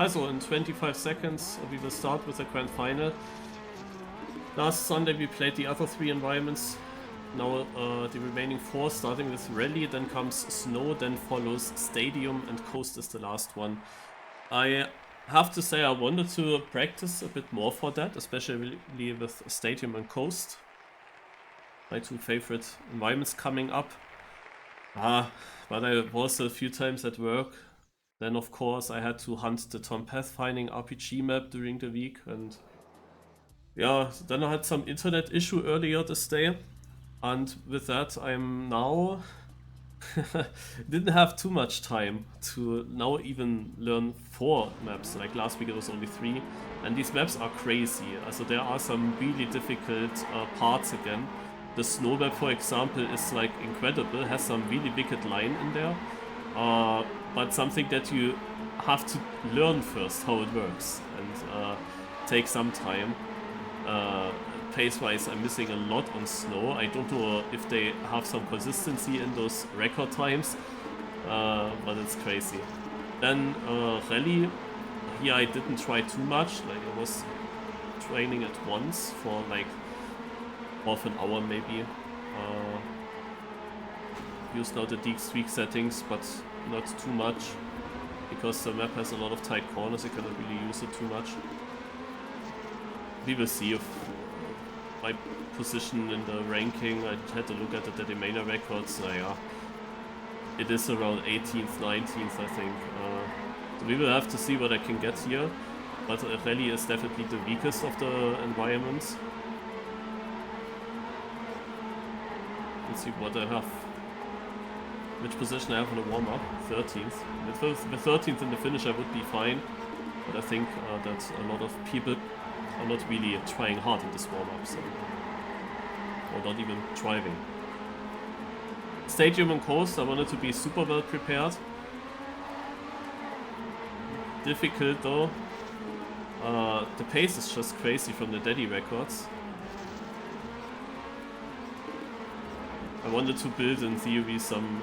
Also in 25 seconds we will start with the Grand Final. Last Sunday we played the other 3 environments. Now the remaining 4, starting with Rally, then comes Snow, then follows Stadium, and Coast is the last one. I have to say I wanted to practice a bit more for that, especially with Stadium and Coast. My 2 favorite environments coming up. But I was a few times at work. Then of course I had to hunt the Tom Pathfinding RPG map during the week, and yeah, then I had some internet issue earlier this day, and with that I'm now didn't have too much time to now even learn 4 maps. Like last week it was only 3, and these maps are crazy. Also there are some really difficult parts again. The snow map, for example, is like incredible, has some really wicked line in there. But something that you have to learn first how it works, and take some time. Pace-wise, I'm missing a lot on snow. I don't know if they have some consistency in those record times, but it's crazy. Then Rally, here I didn't try too much. Like I was training it once for like half an hour maybe. Used now the Deeks tweak settings, but not too much, because the map has a lot of tight corners. You cannot really use it too much. We will see if my position in the ranking, I had to look at the Dedimania records. Yeah, it is around 18th, 19th, I think. So we will have to see what I can get here, but Rally is definitely the weakest of the environments. Let's see what I have. Which position I have in the warm-up? 13th. With 13th in the finish I would be fine, but I think that a lot of people are not really trying hard in this warm-up, so, or not even driving. Stadium and Coast, I wanted to be super well prepared. Difficult though. The pace is just crazy from the Daddy records. I wanted to build in theory some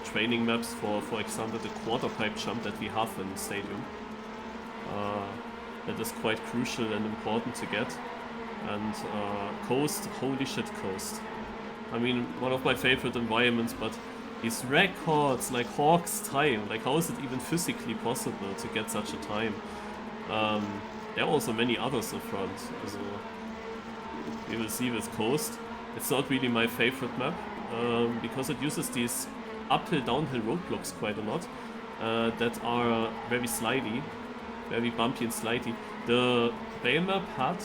training maps for example the quarter pipe jump that we have in Stadium. That is quite crucial and important to get. And Coast, holy shit, Coast. I mean, one of my favorite environments, but these records, like Hawk's time, like how is it even physically possible to get such a time? There are also many others in front, so we will see with Coast. It's not really my favorite map, because it uses these uphill-downhill roadblocks quite a lot, that are very slidey, very bumpy and slidey. The Bay map had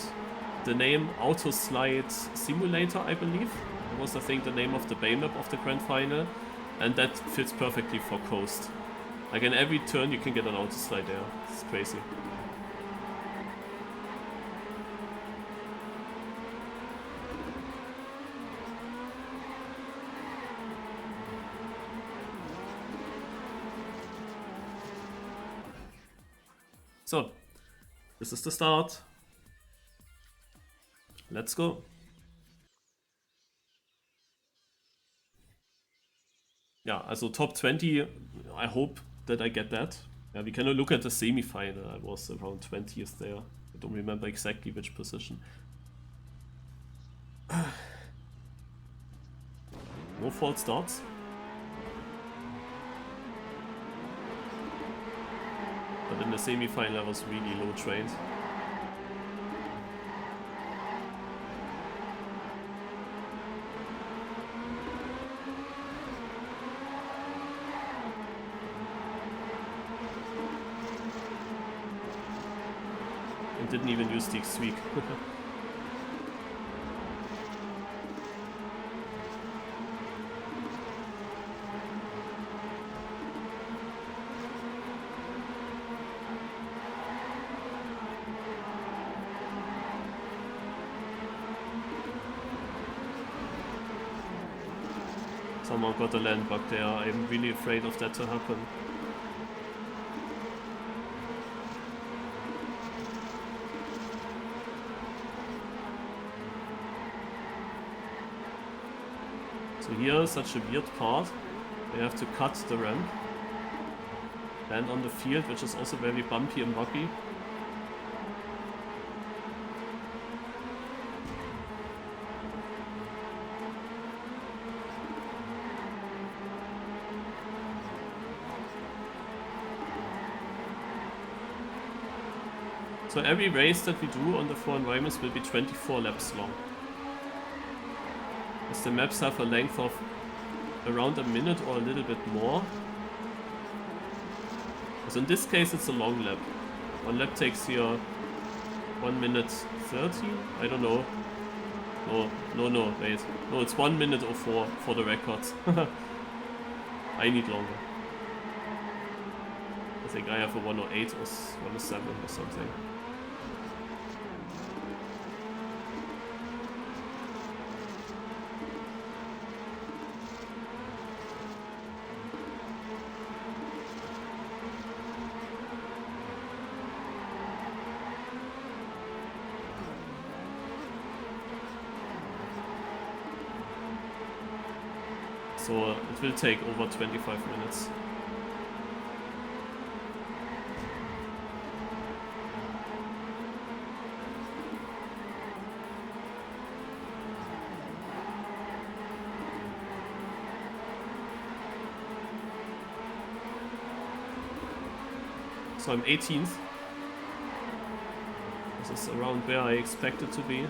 the name Auto Slide Simulator, I believe. That was, I think, the name of the Bay map of the Grand Final, and that fits perfectly for Coast. Like in every turn you can get an auto slide there. It's crazy. So, this is the start. Let's go. Yeah, also top 20, I hope that I get that. Yeah, we can look at the semi-final. I was around 20th there. I don't remember exactly which position. No false starts. But in the semi-final I was really low trained. And didn't even use the X-Week. Someone got a land bug there. I'm really afraid of that to happen. So here, such a weird part. They have to cut the ramp. land on the field, which is also very bumpy and rocky. So every race that we do on the 4 environments will be 24 laps long. As the maps have a length of around a minute or a little bit more. So in this case it's a long lap. One lap takes here 1 minute 30? I don't know. No, wait. No, it's 1 minute 04 for the records. I need longer. I think I have a 108 or 107 or something. So it will take over 25 minutes. So I'm 18th. This is around where I expect it to be.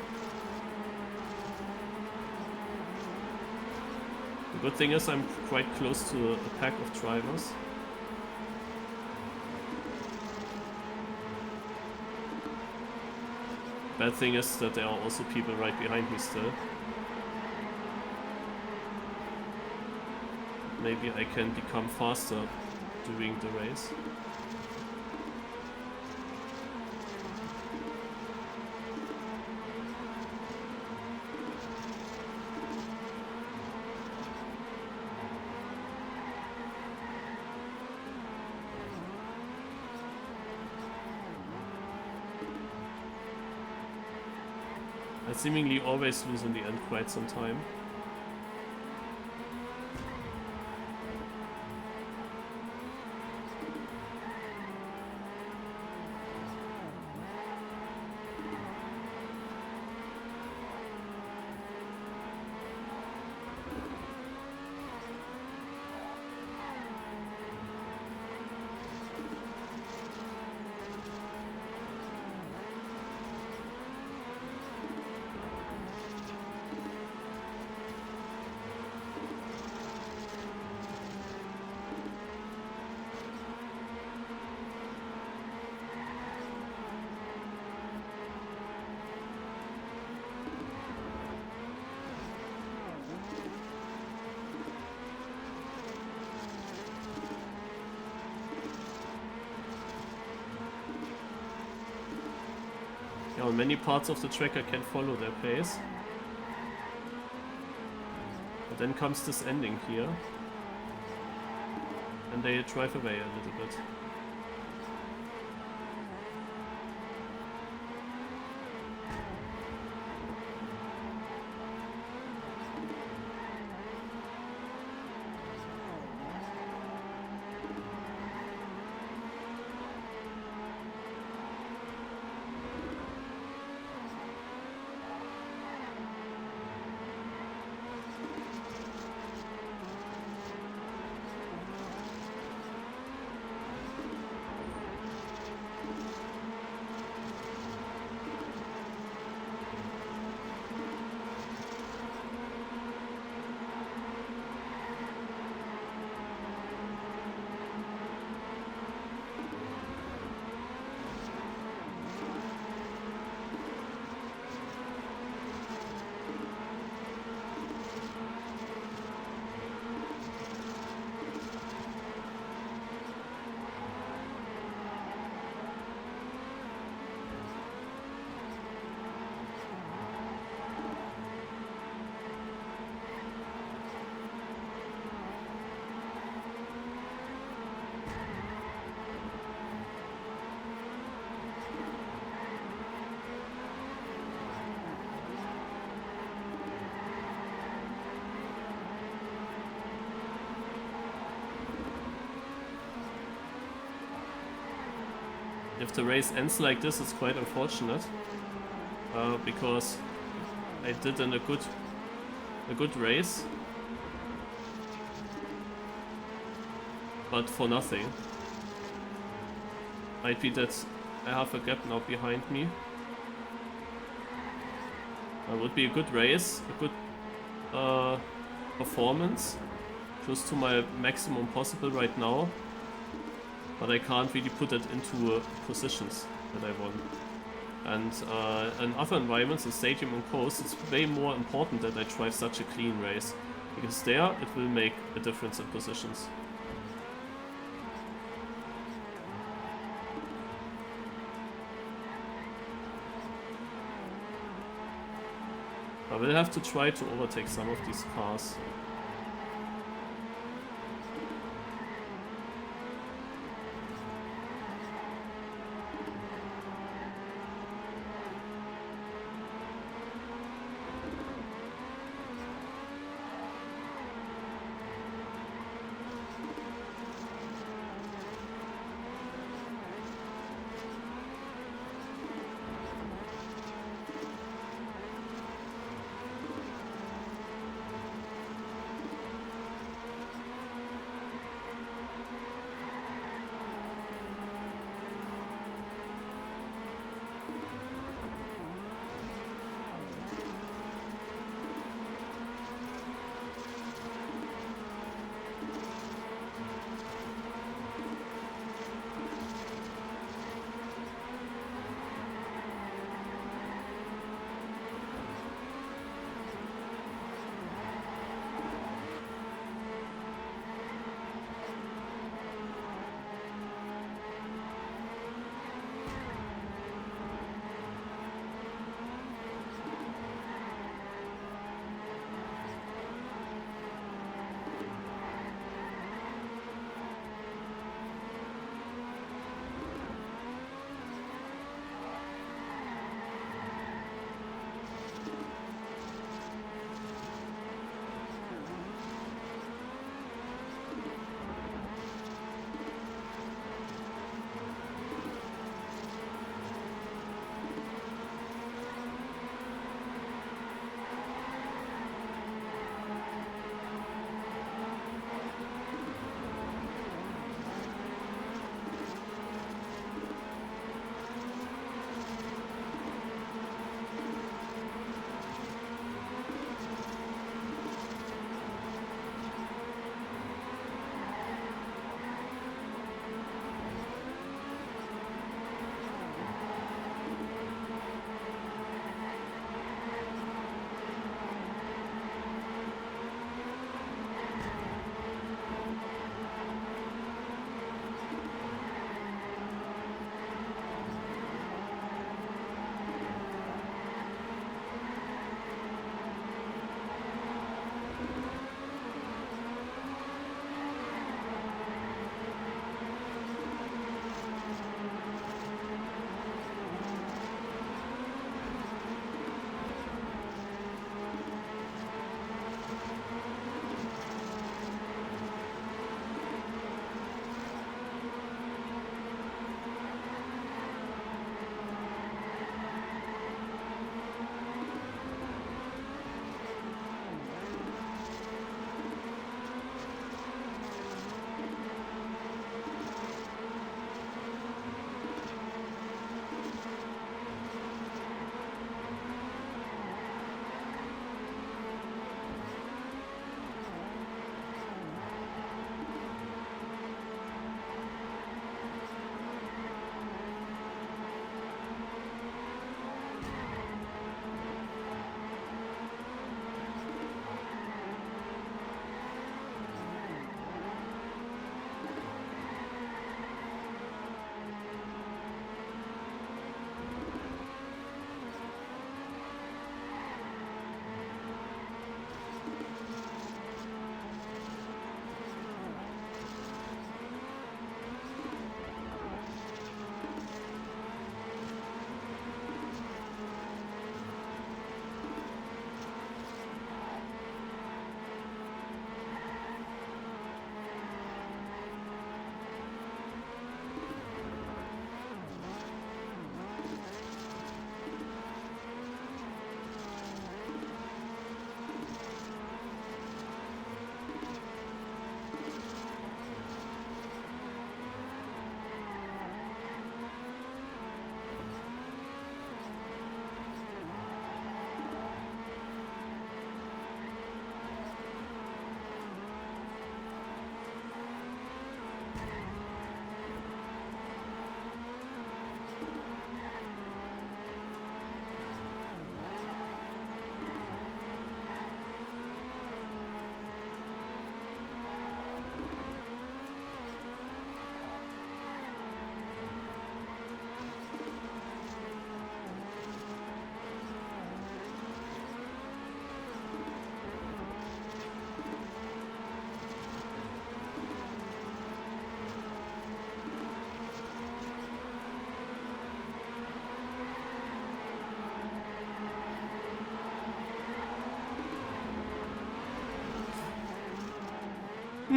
The good thing is I'm quite close to a pack of drivers. Bad thing is that there are also people right behind me still. Maybe I can become faster during the race. I seemingly always lose in the end quite some time. Yeah, on many parts of the track I can follow their pace. But then comes this ending here. And they drive away a little bit. If the race ends like this, it's quite unfortunate, because I did in a good race, but for nothing. Might be that I have a gap now behind me. That would be a good race, a good performance, close to my maximum possible right now. But I can't really put it into positions that I want. And in other environments, in stadium and coast, it's way more important that I drive such a clean race, because there it will make a difference in positions. I will have to try to overtake some of these cars.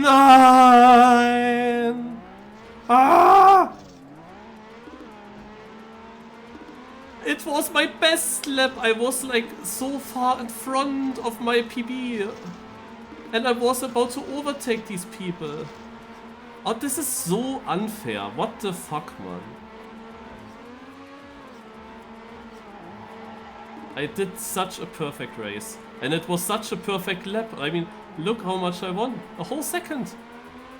Nein! Ah! It was my best lap. I was like so far in front of my PB. And I was about to overtake these people. Oh, this is so unfair. What the fuck, man? I did such a perfect race. And it was such a perfect lap. I mean, look how much I won. A whole second.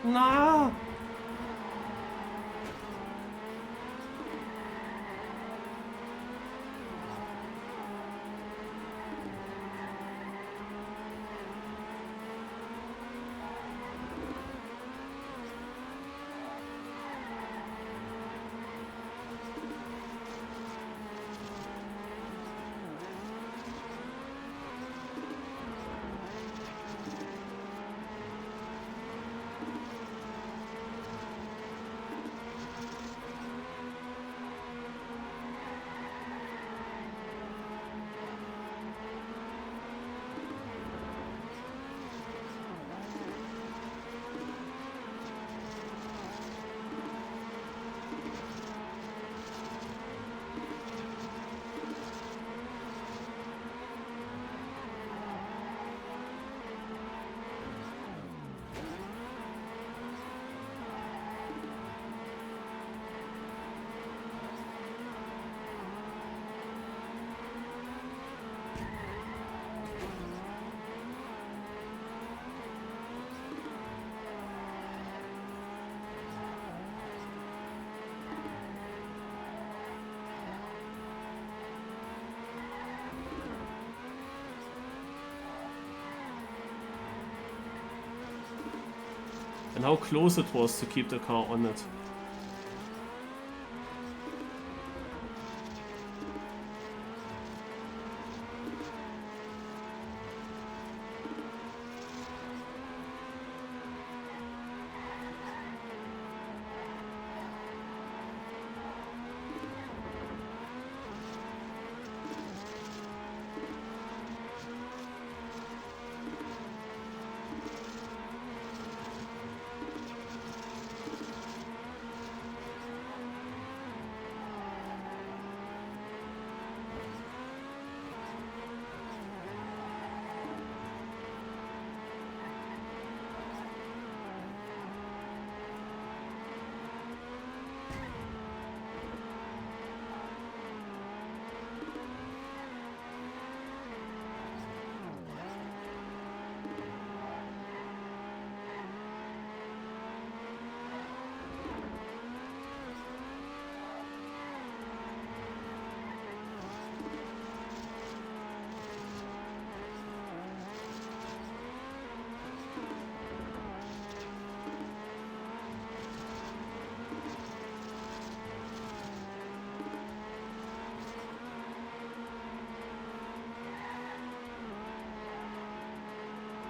Nah. And how close it was to keep the car on it.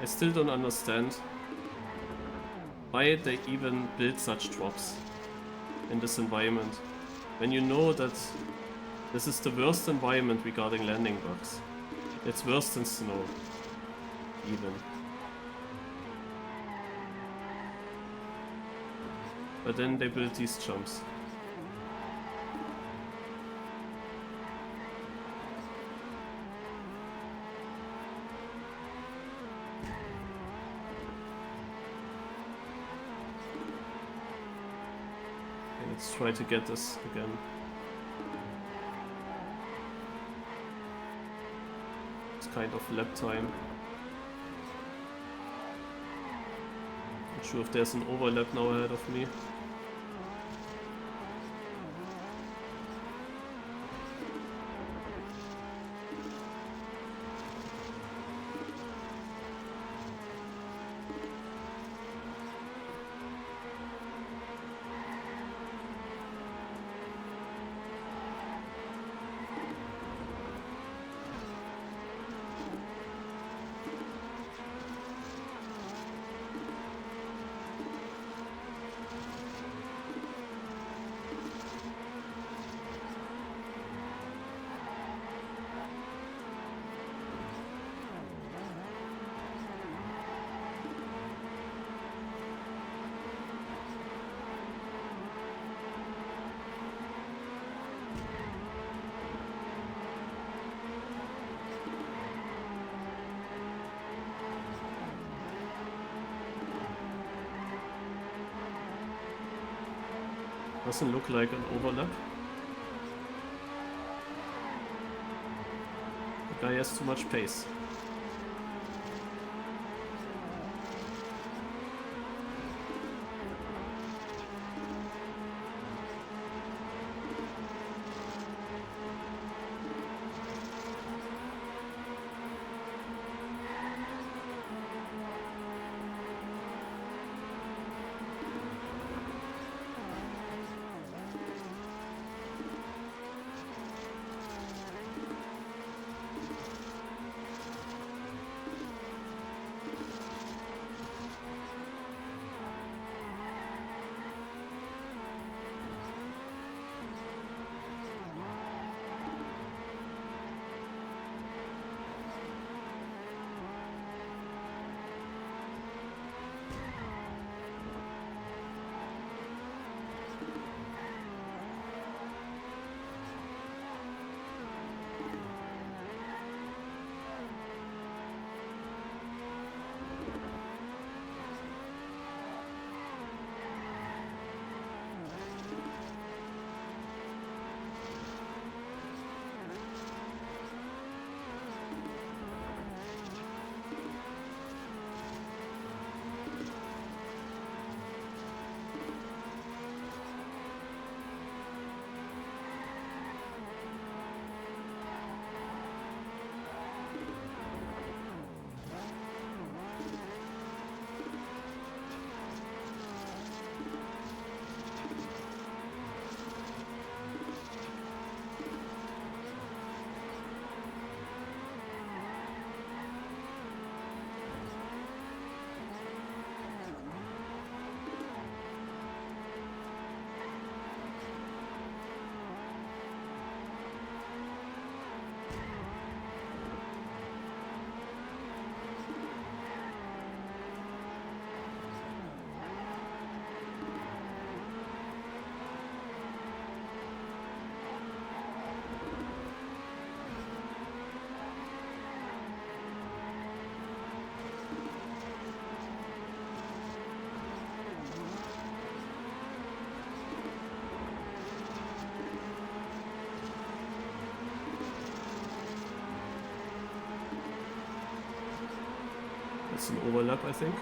I still don't understand why they even build such drops in this environment, when you know that this is the worst environment regarding landing bugs. It's worse than snow, even. But then they build these jumps. Let's try to get this again. It's kind of lap time. Not sure if there's an overlap now ahead of me. Doesn't look like an overlap. The guy has too much pace. It's an overlap, I think.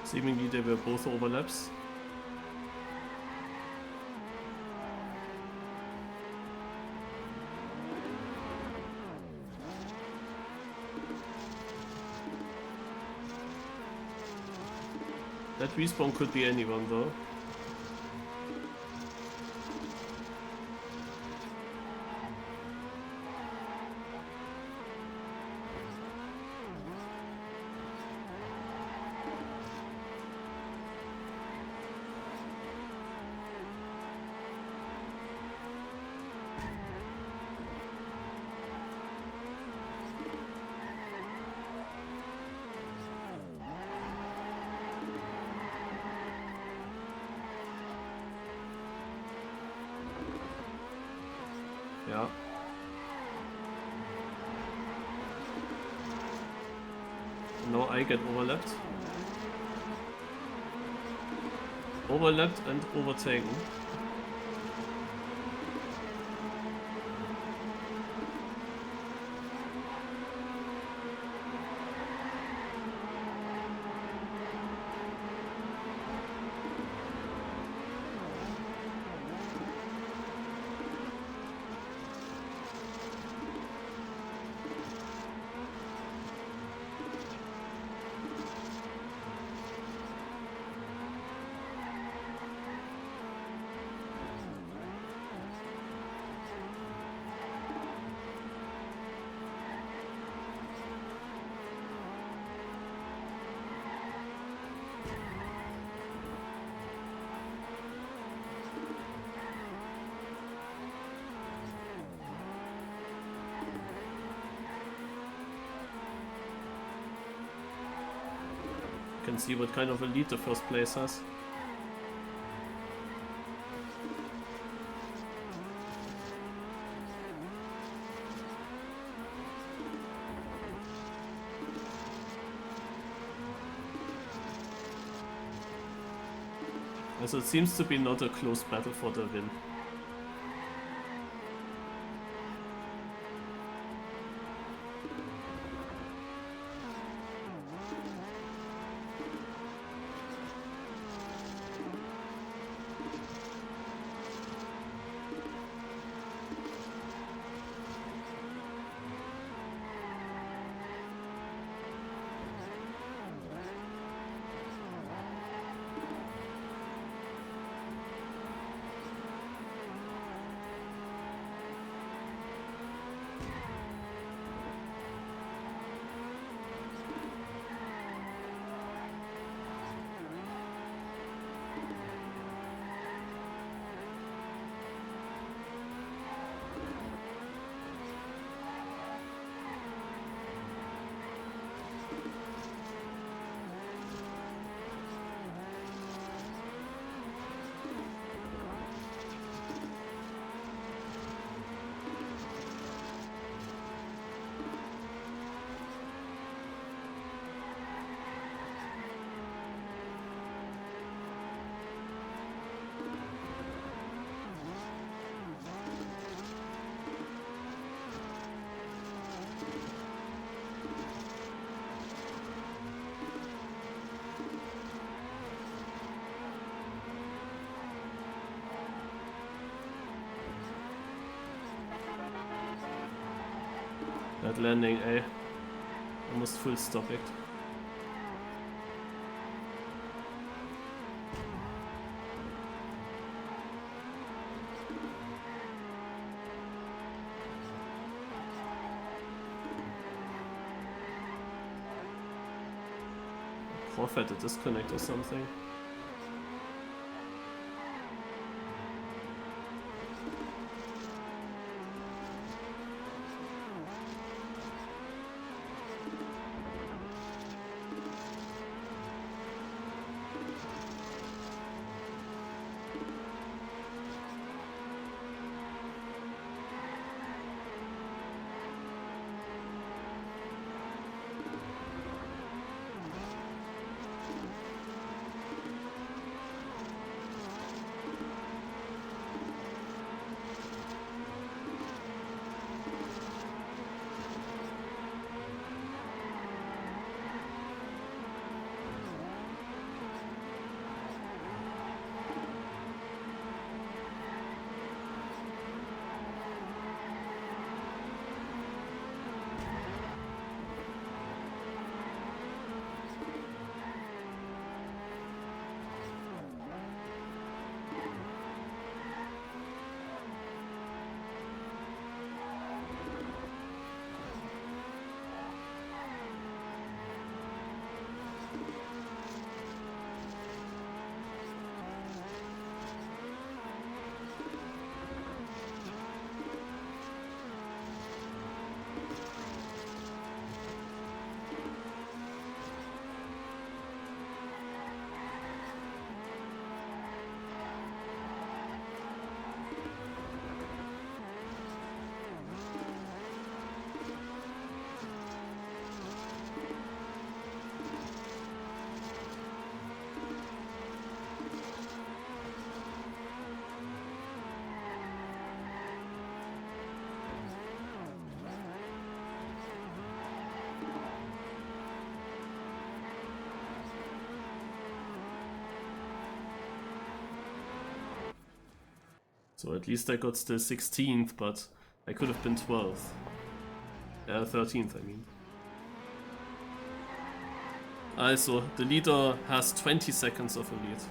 Seemingly they were both overlaps. That respawn could be anyone though. Yeah. Now I get overlapped. Overlapped and overtaken. Can see what kind of a lead the first place has. So it seems to be not a close battle for the win. That landing, eh? Almost full stop it. Prof had a disconnect or something. So at least I got still 16th, but I could have been 12th. 13th, I mean. Also, the leader has 20 seconds of a lead.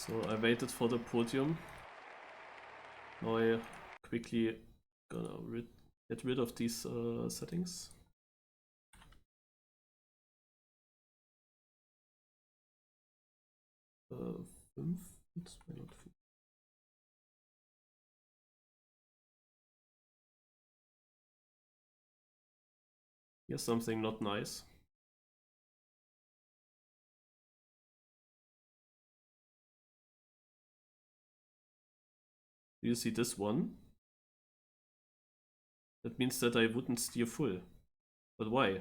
So I waited for the podium. Now I quickly gonna get rid of these settings. Here's something not nice. Do you see this one? That means that I wouldn't steer full. But why?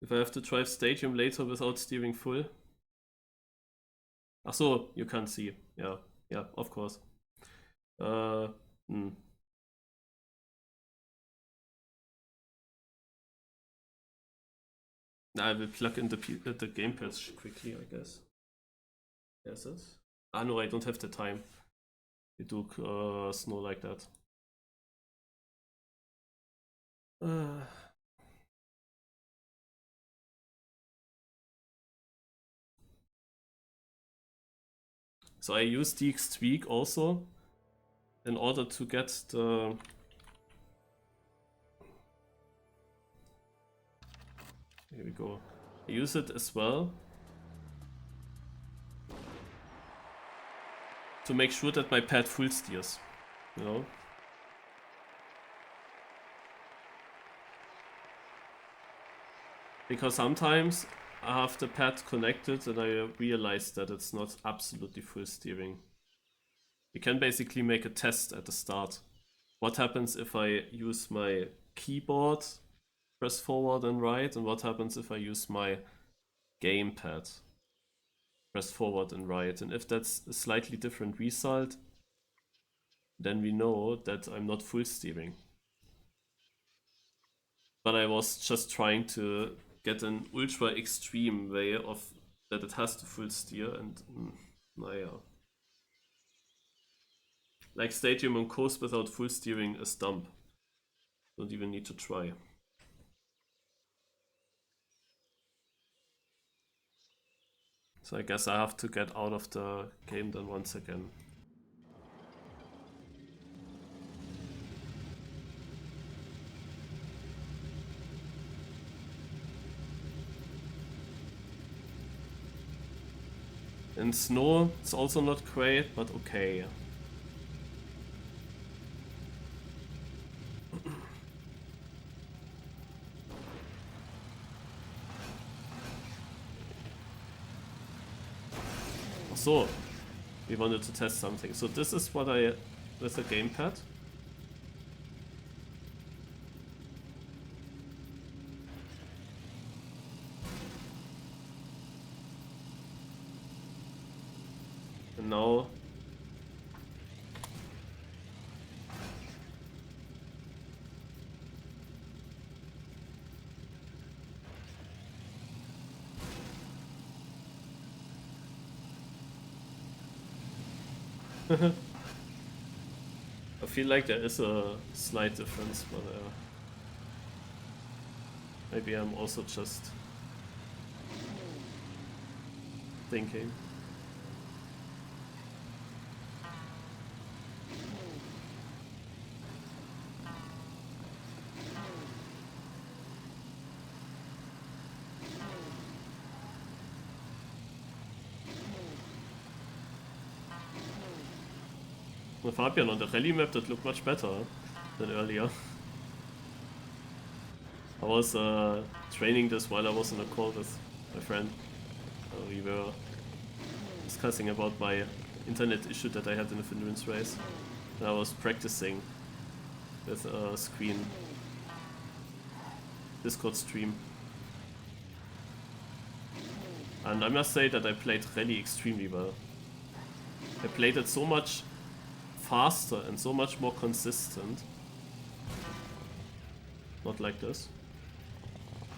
If I have to drive stadium later without steering full. Ach so, you can't see. Yeah, yeah, of course. I will plug in the gamepad quickly, I guess. Yes, it. Ah no, I don't have the time. We do snow like that. So I use DX tweak also in order to get the here we go. I use it as well to make sure that my pad full steers, you know. Because sometimes I have the pad connected and I realize that it's not absolutely full steering. You can basically make a test at the start. What happens if I use my keyboard, press forward and right, and what happens if I use my gamepad, press forward and right? And if that's a slightly different result, then we know that I'm not full steering. But I was just trying to get an ultra extreme way of that it has to full steer, and naja. Like stadium on course without full steering is dumb. Don't even need to try. So I guess I have to get out of the game then once again. In snow, it's also not great, but okay. So, we wanted to test something. So this is what I, with the gamepad. And now I feel like there is a slight difference, but maybe I'm also just thinking. Fabian, on the rally map that looked much better than earlier. I was training this while I was in a call with my friend. We were discussing about my internet issue that I had in the endurance race. And I was practicing with a screen Discord stream. And I must say that I played rally extremely well. I played it so much faster and so much more consistent. Not like this.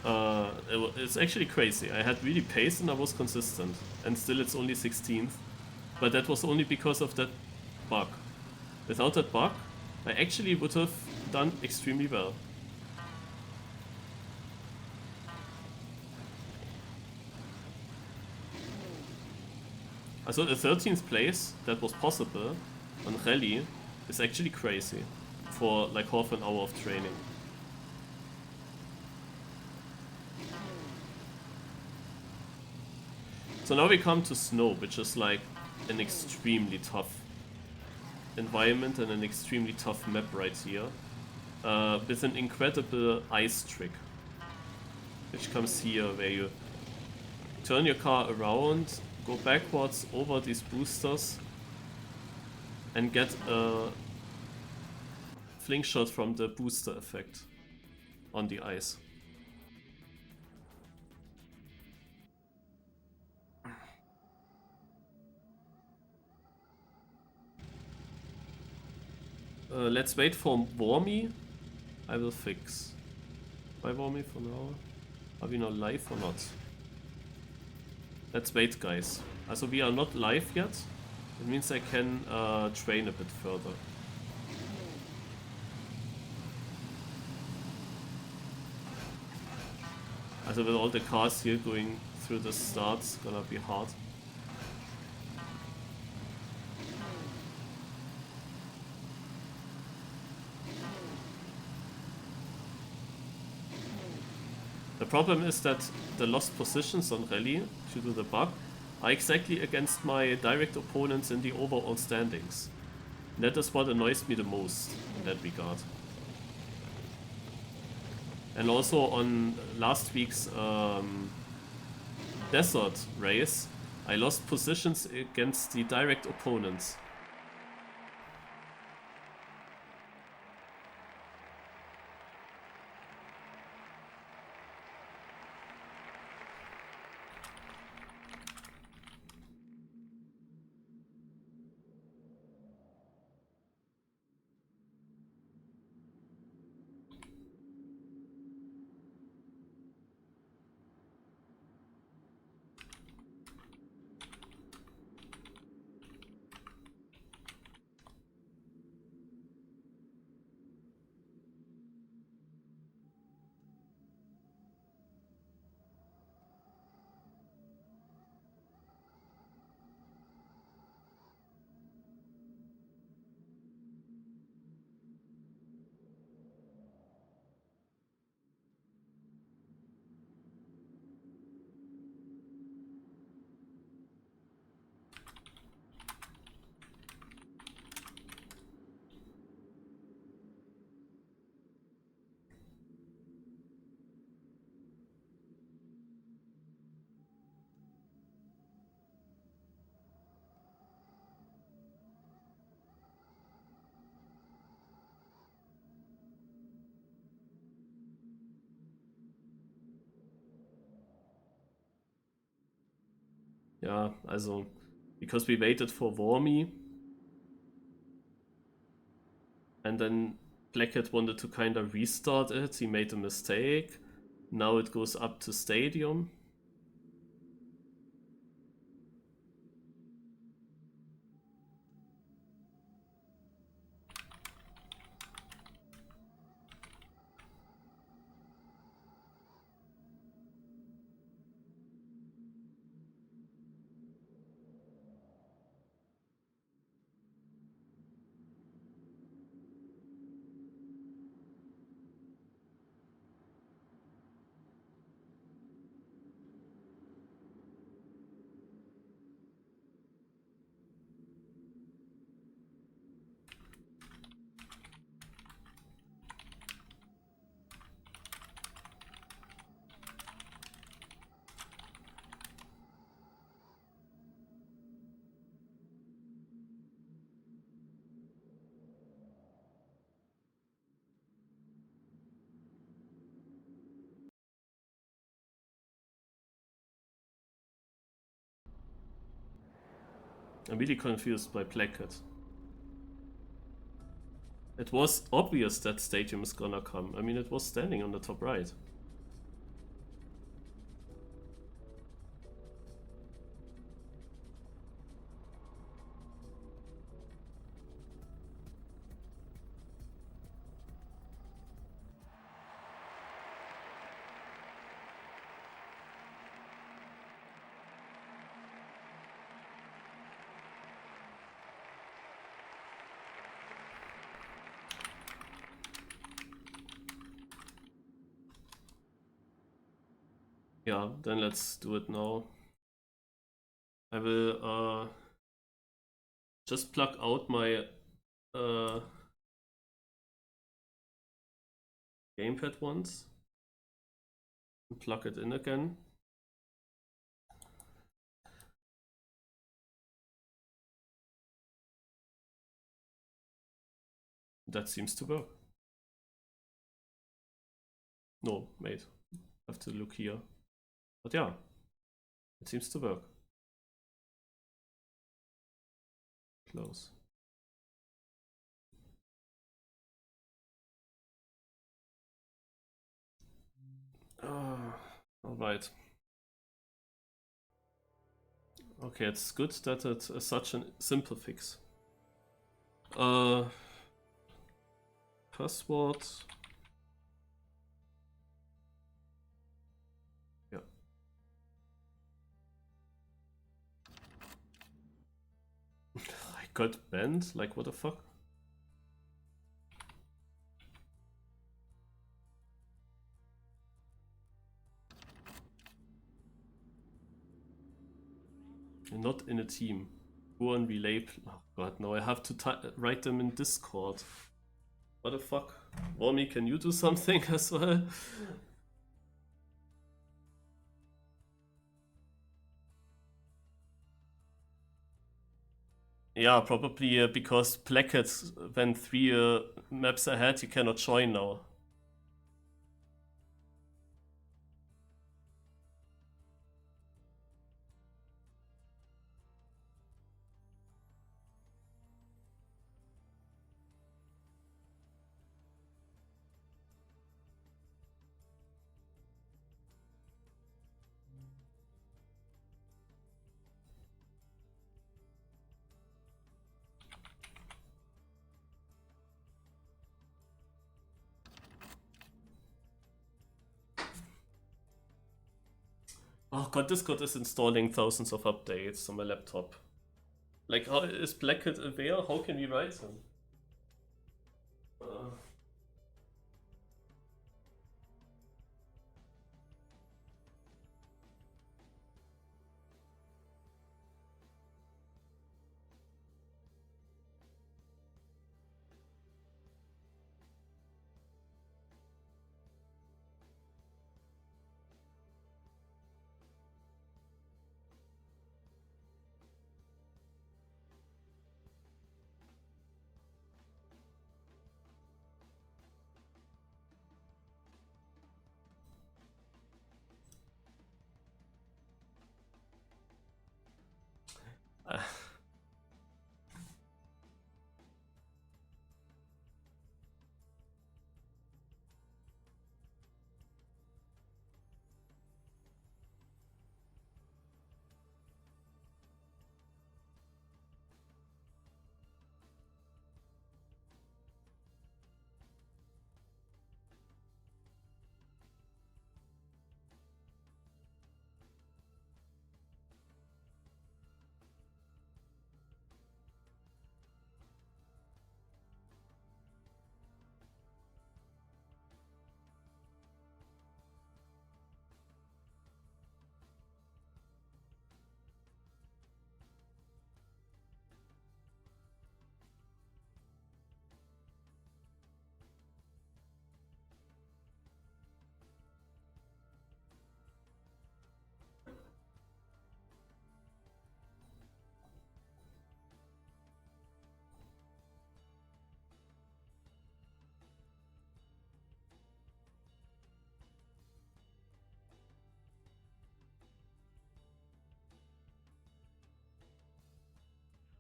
It's actually crazy. I had really pace and I was consistent. And still it's only 16th. But that was only because of that bug. Without that bug, I actually would have done extremely well. Also the 13th place that was possible on rally is actually crazy for like half an hour of training. So now we come to snow, which is like an extremely tough environment and an extremely tough map right here, with an incredible ice trick, which comes here, where you turn your car around, go backwards over these boosters, and get a fling shot from the booster effect on the ice. Let's wait for Wormy. I will fix. Bye Wormy for now. Are we now live or not? Let's wait, guys. Also we are not live yet. It means I can train a bit further. Also with all the cars here going through the starts, gonna be hard. The problem is that the lost positions on rally, due to the bug, are exactly against my direct opponents in the overall standings. And that is what annoys me the most in that regard. And also on last week's desert race, I lost positions against the direct opponents. Ja, also, because we waited for Wormy, and then Blackhead wanted to kind of restart it, he made a mistake, now it goes up to Stadium. I'm really confused by Blackhead. It was obvious that Stadium is gonna come. I mean, it was standing on the top right. Yeah, then let's do it now. I will just plug out my gamepad once and plug it in again. That seems to work. No, wait. I have to look here. But yeah, it seems to work. Close. All right. Okay, it's good that it is such a simple fix. Password. Yeah. I got banned? Like, what the fuck? You're not in a team. Go on relay. Oh god, no, I have to write them in Discord. What the fuck? Wormy, can you do something as well? Yeah, probably because Blackhead went 3 maps ahead, you cannot join now. Oh god, Discord is installing thousands of updates on my laptop. Like, how is Blackhead aware? How can we write him?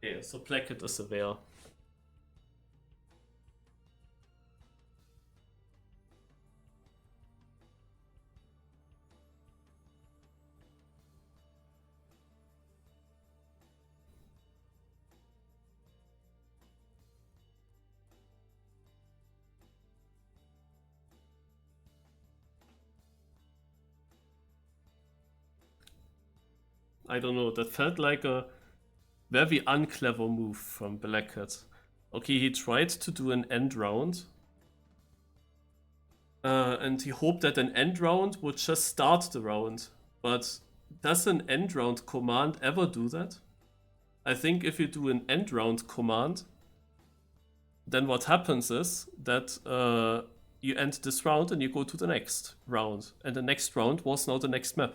Yeah, so Blackhead is aware. I don't know, that felt like a very unclever move from Blackhead. Okay, he tried to do an end round. and he hoped that an end round would just start the round. But does an end round command ever do that? I think if you do an end round command, then what happens is that you end this round and you go to the next round. And the next round was now the next map.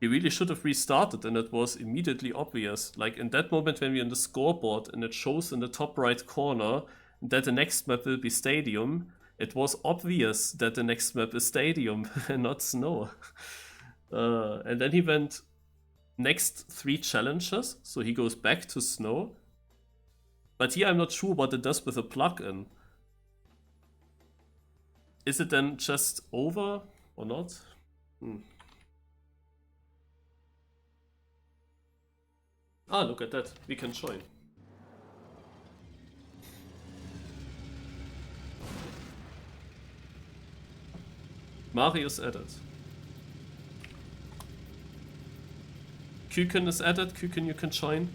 He really should have restarted, and it was immediately obvious. Like in that moment when we're on the scoreboard and it shows in the top right corner that the next map will be Stadium, it was obvious that the next map is Stadium and not Snow. And then he went next 3 challenges, so he goes back to Snow. But here I'm not sure what it does with a plugin. Is it then just over or not? Ah, look at that. We can join. Marius added. Kuken is added. Kuken, you can join.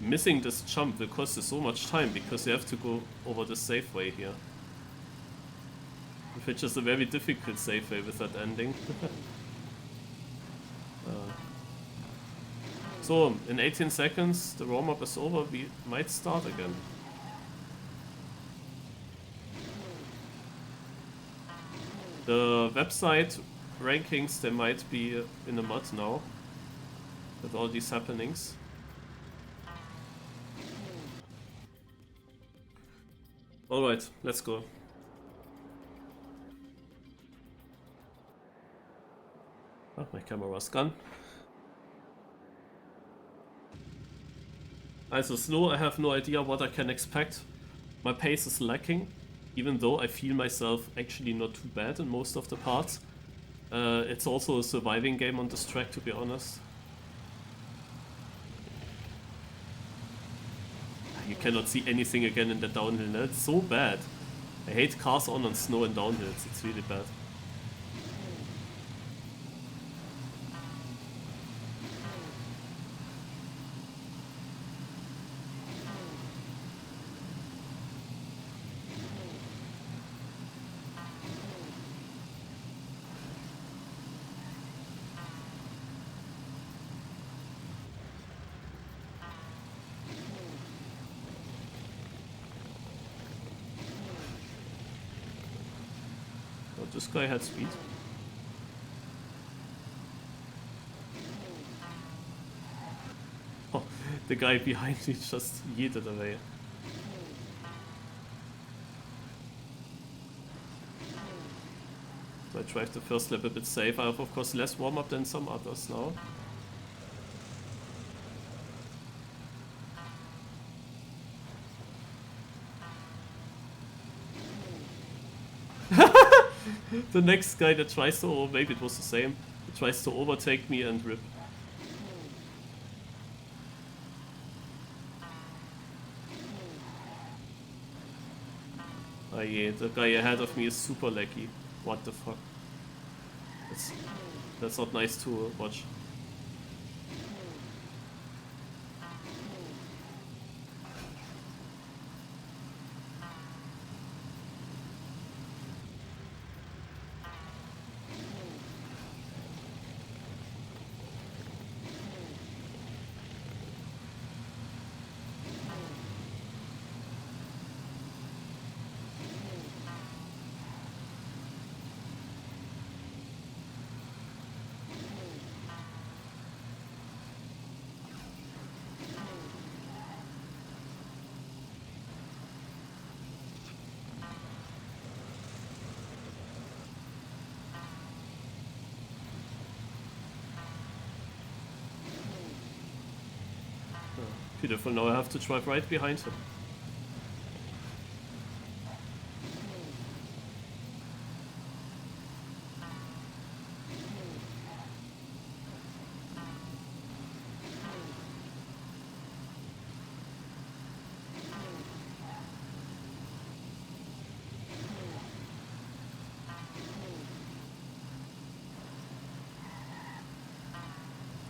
Missing this jump will cost you so much time because you have to go over the safe way here. Which is a very difficult safe way with that ending. So, in 18 seconds, the warm-up is over, we might start again. The website rankings, they might be in the mud now, with all these happenings. Alright, let's go. Oh, my camera was gone. Also slow, I have no idea what I can expect. My pace is lacking, even though I feel myself actually not too bad in most of the parts. It's also a surviving game on this track, to be honest. You cannot see anything again in the downhill, no? It's so bad. I hate cars on snow and downhills, it's really bad. This guy had speed. Oh, the guy behind me just yeeted away. So I drive the first lap a bit safe. I have of course less warm-up than some others now. The next guy that tries to, or maybe it was the same, that tries to overtake me and rip. yeah, the guy ahead of me is super laggy. What the fuck? That's not nice to watch. Beautiful, now I have to drive right behind him.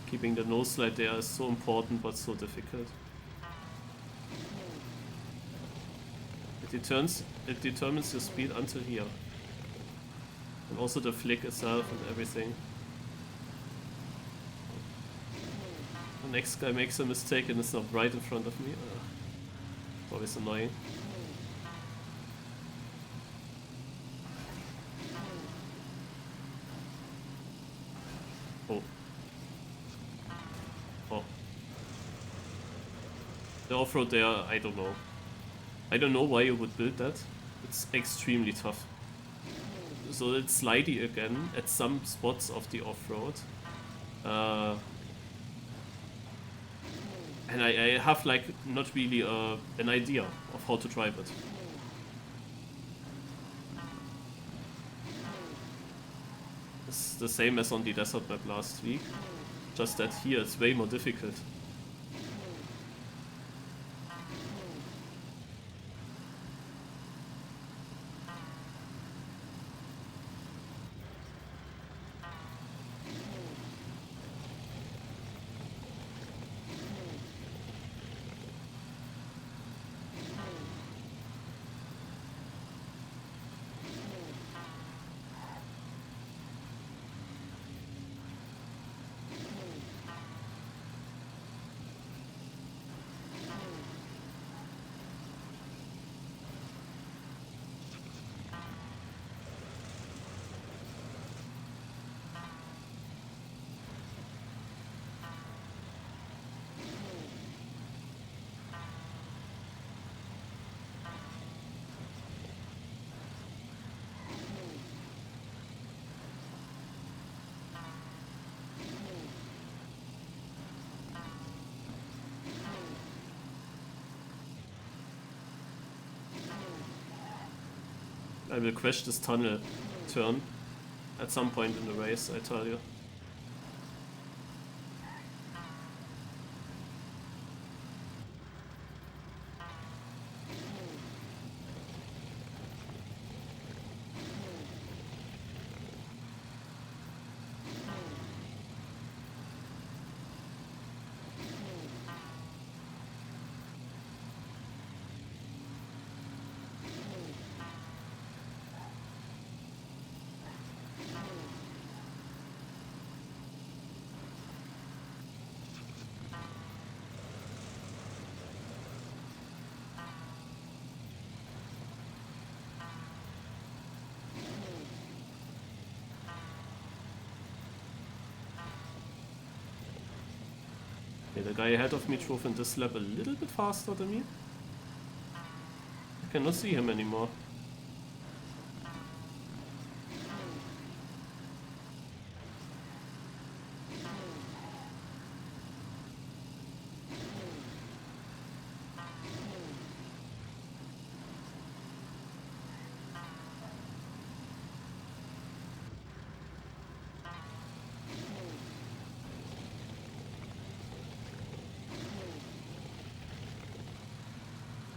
Keeping the nose slide there is so important but so difficult. It determines your speed until here. And also the flick itself and everything. The next guy makes a mistake and it's not right in front of me. It's always annoying. Oh. Oh. The off-road there, I don't know. I don't know why you would build that. It's extremely tough. So it's slidey again at some spots of the off-road. And I have like not really an idea of how to drive it. It's the same as on the desert map last week. Just that here it's way more difficult. I will crash this tunnel turn at some point in the race, I tell you. Okay, the guy ahead of me drove in this lap a little bit faster than me. I cannot see him anymore.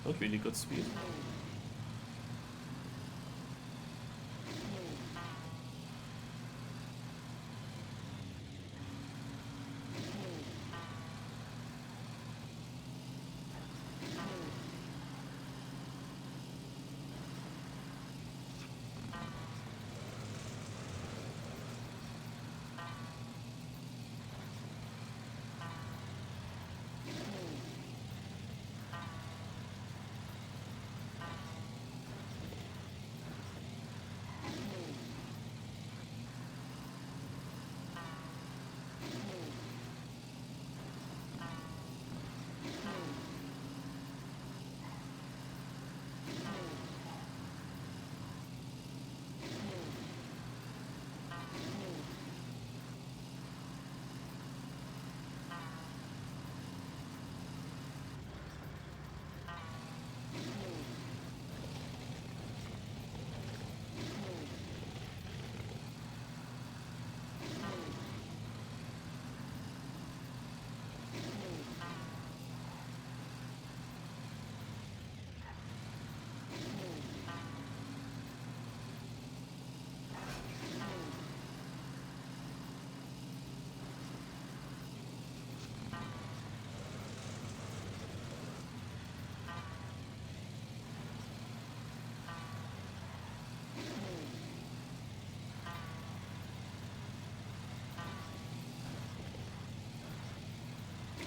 Not really good speed.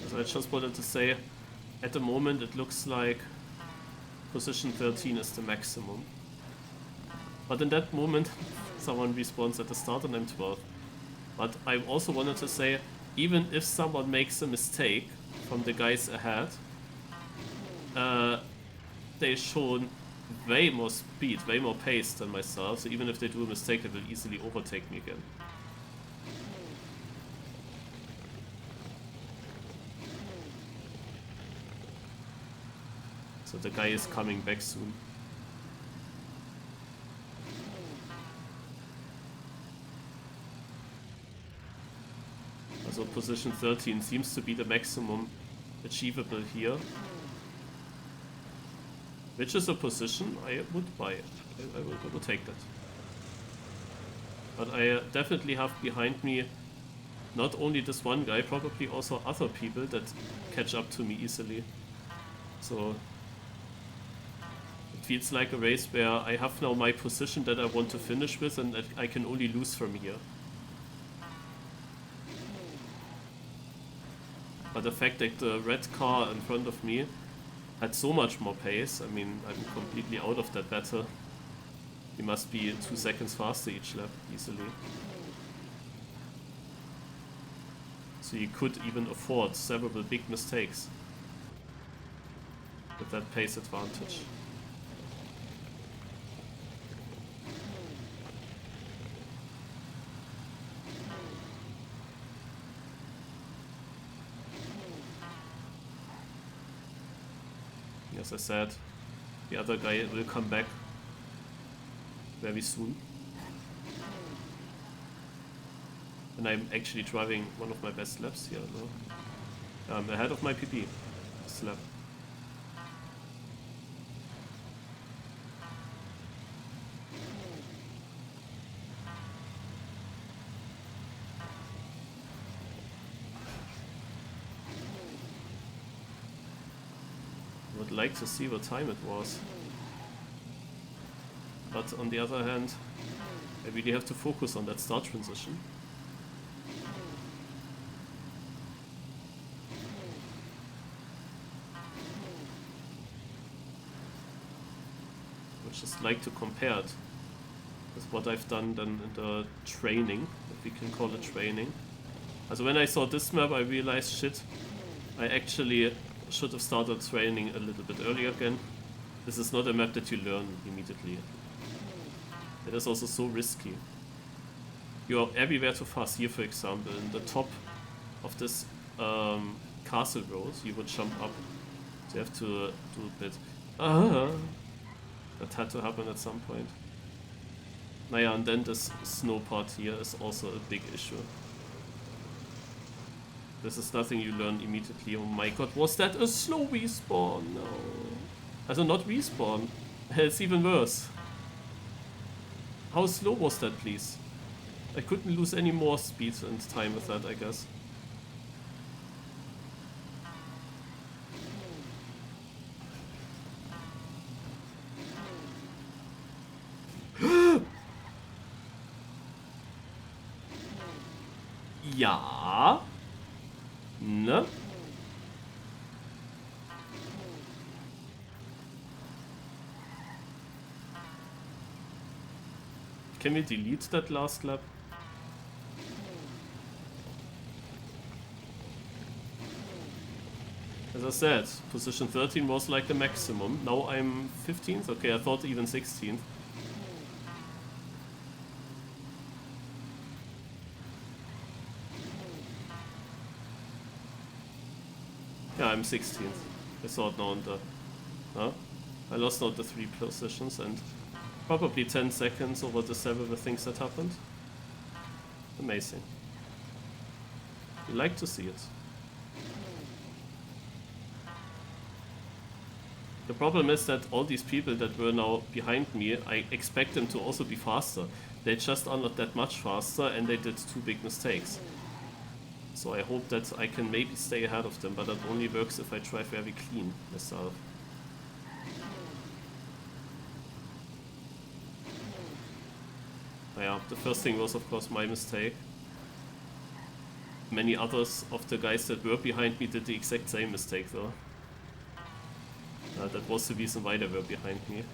So I just wanted to say, at the moment it looks like position 13 is the maximum. But in that moment, someone respawns at the start and I'm 12. But I also wanted to say, even if someone makes a mistake from the guys ahead, they've shown way more speed, way more pace than myself, so even if they do a mistake, they will easily overtake me again. So the guy is coming back soon. So position 13 seems to be the maximum achievable here. Which is a position I would buy. I will take that. But I definitely have behind me not only this one guy, probably also other people that catch up to me easily. So it feels like a race where I have now my position that I want to finish with and that I can only lose from here. But the fact that the red car in front of me had so much more pace, I mean, I'm completely out of that battle. He must be 2 seconds faster each lap, easily. So he could even afford several big mistakes with that pace advantage. As I said, the other guy will come back very soon. And I'm actually driving one of my best laps here, no? I'm ahead of my PB this lap. Would like to see what time it was. But on the other hand, I really have to focus on that start transition. I would just like to compare it with what I've done then in the training, if we can call it training. Also when I saw this map, I realized, shit, I actually should have started training a little bit earlier again. This is not a map that you learn immediately. It is also so risky. You are everywhere too fast. Here, for example, in the top of this castle rows, you would jump up. So you have to do a bit. That had to happen at some point. Naja, and then this snow part here is also a big issue. This is nothing you learn immediately. Oh my god, was that a slow respawn? No. Also not respawn. It's even worse. How slow was that, please? I couldn't lose any more speed and time with that, I guess. Ja. Ne? Can we delete that last lap? As I said, position 13 was like the maximum. Now I'm 15th? Okay, I thought even 16th. Yeah, I'm 16th. I thought now on the... Huh? I lost out the 3 positions and probably 10 seconds over the several things that happened. Amazing. You like to see it. The problem is that all these people that were now behind me, I expect them to also be faster. They just are not that much faster and they did 2 big mistakes. So I hope that I can maybe stay ahead of them, but that only works if I drive very clean myself. Yeah, the first thing was of course my mistake. Many others of the guys that were behind me did the exact same mistake though. That was the reason why they were behind me.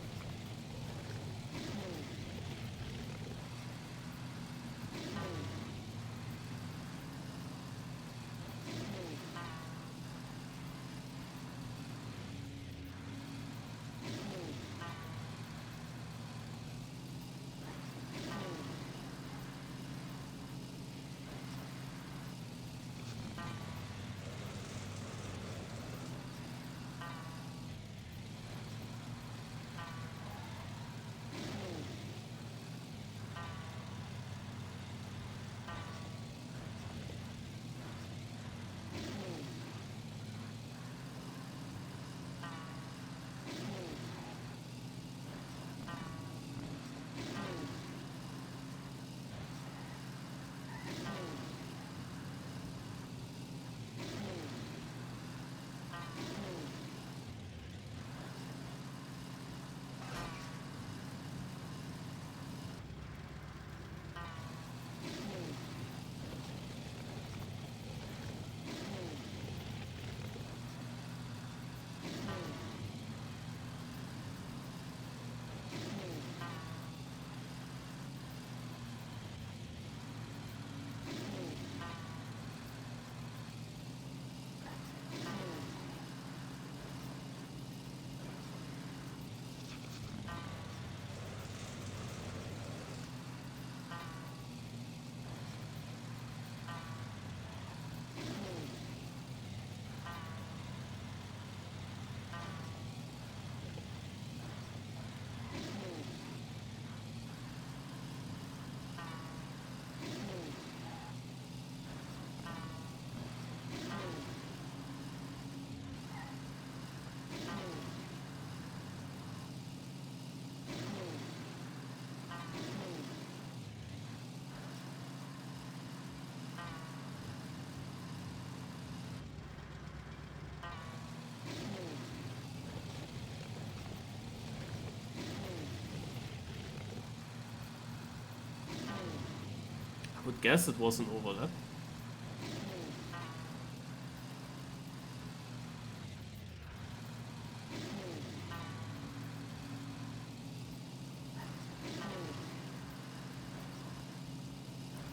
I would guess it was an overlap.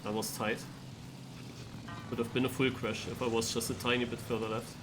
That was tight. Would have been a full crash if I was just a tiny bit further left.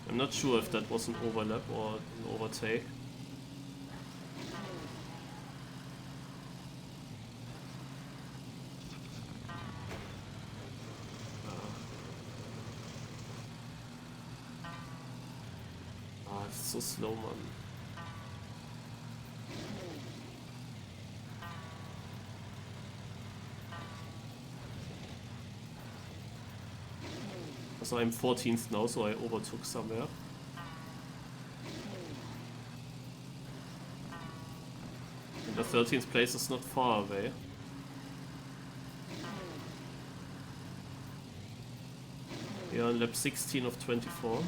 I'm not sure if that was an overlap or an overtake. It's so slow, man. So I'm 14th now, so I overtook somewhere. And the 13th place is not far away. We are on lap 16 of 24.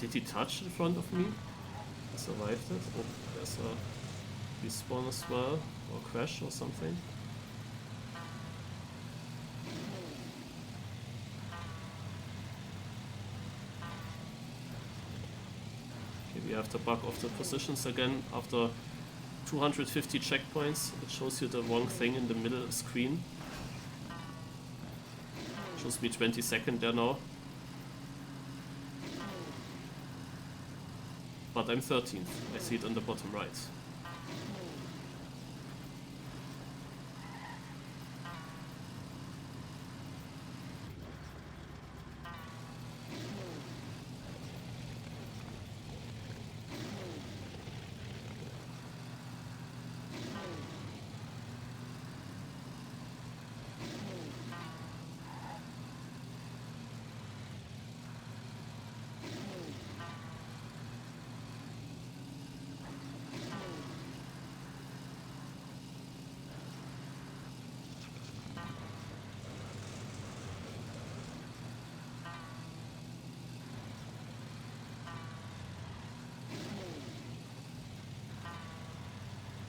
Did he touch in front of me? I survived it. Oh, there's a respawn as well, or crash or something. Okay, we have to bug off the positions again after 250 checkpoints. It shows you the wrong thing in the middle screen. Shows me 22nd there now. But I'm 13th. I see it on the bottom right.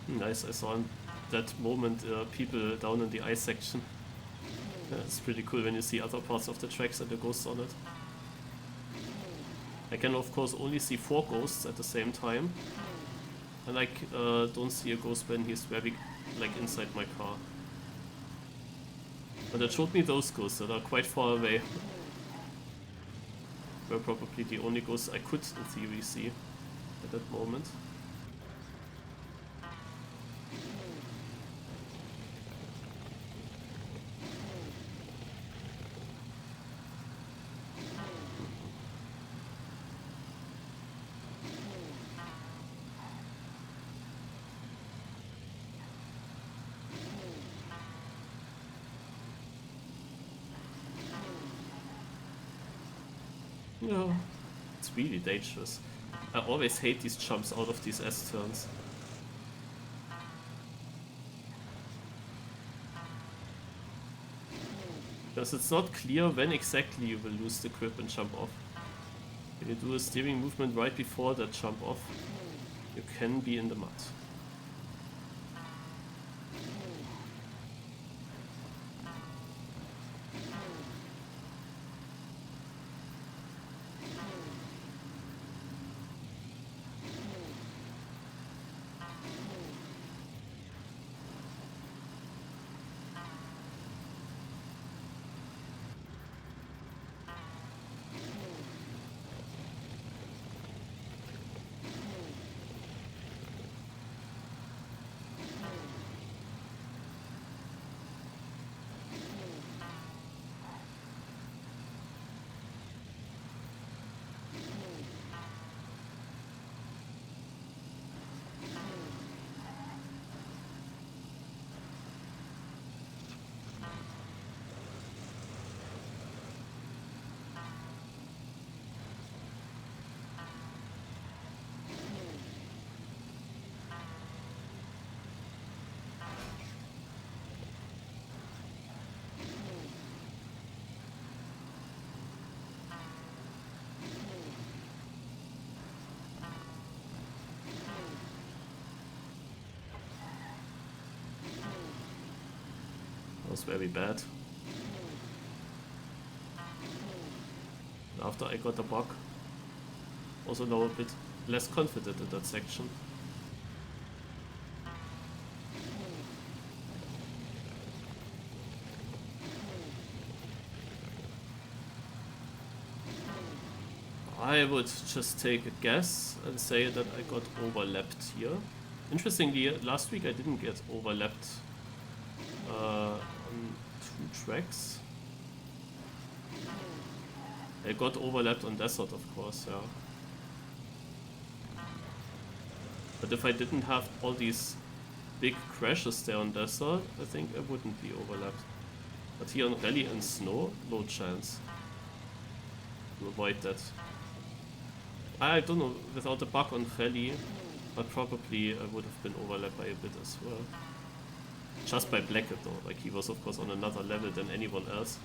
Nice, I saw in that moment people down in the ice section. It's pretty cool when you see other parts of the tracks and the ghosts on it. I can of course only see 4 ghosts at the same time. And I don't see a ghost when he's very like inside my car. But it showed me those ghosts that are quite far away. Were probably the only ghosts I could in theory see at that moment. Yeah, it's really dangerous. I always hate these jumps out of these S-turns. Because it's not clear when exactly you will lose the grip and jump off. When you do a steering movement right before that jump off, you can be in the mud. Was very bad. After I got a bug, also now a bit less confident in that section. I would just take a guess and say that I got overlapped here. Interestingly, last week I didn't get overlapped on 2 tracks. I got overlapped on desert, of course, yeah. But if I didn't have all these big crashes there on desert, I think I wouldn't be overlapped. But here on rally and snow, no chance to avoid that. I don't know, without a bug on rally, but probably I would have been overlapped by a bit as well. Just by Blackett though, like he was of course on another level than anyone else.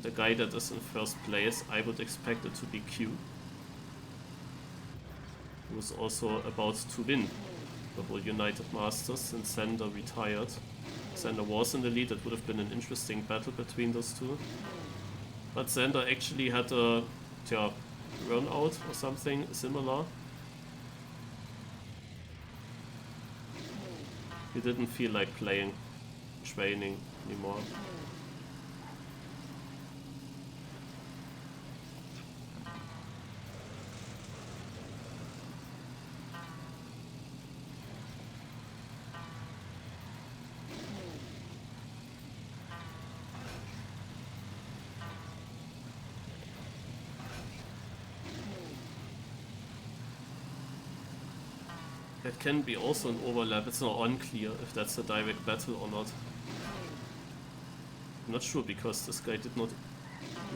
The guy that is in first place, I would expect it to be Q, who was also about to win the whole United Masters since Sander retired. Sander was in the lead, it would have been an interesting battle between those two. But Sander actually had a burnout or something similar. He didn't feel like playing, training anymore. That can be also an overlap, it's not unclear if that's a direct battle or not. I'm not sure because this guy did not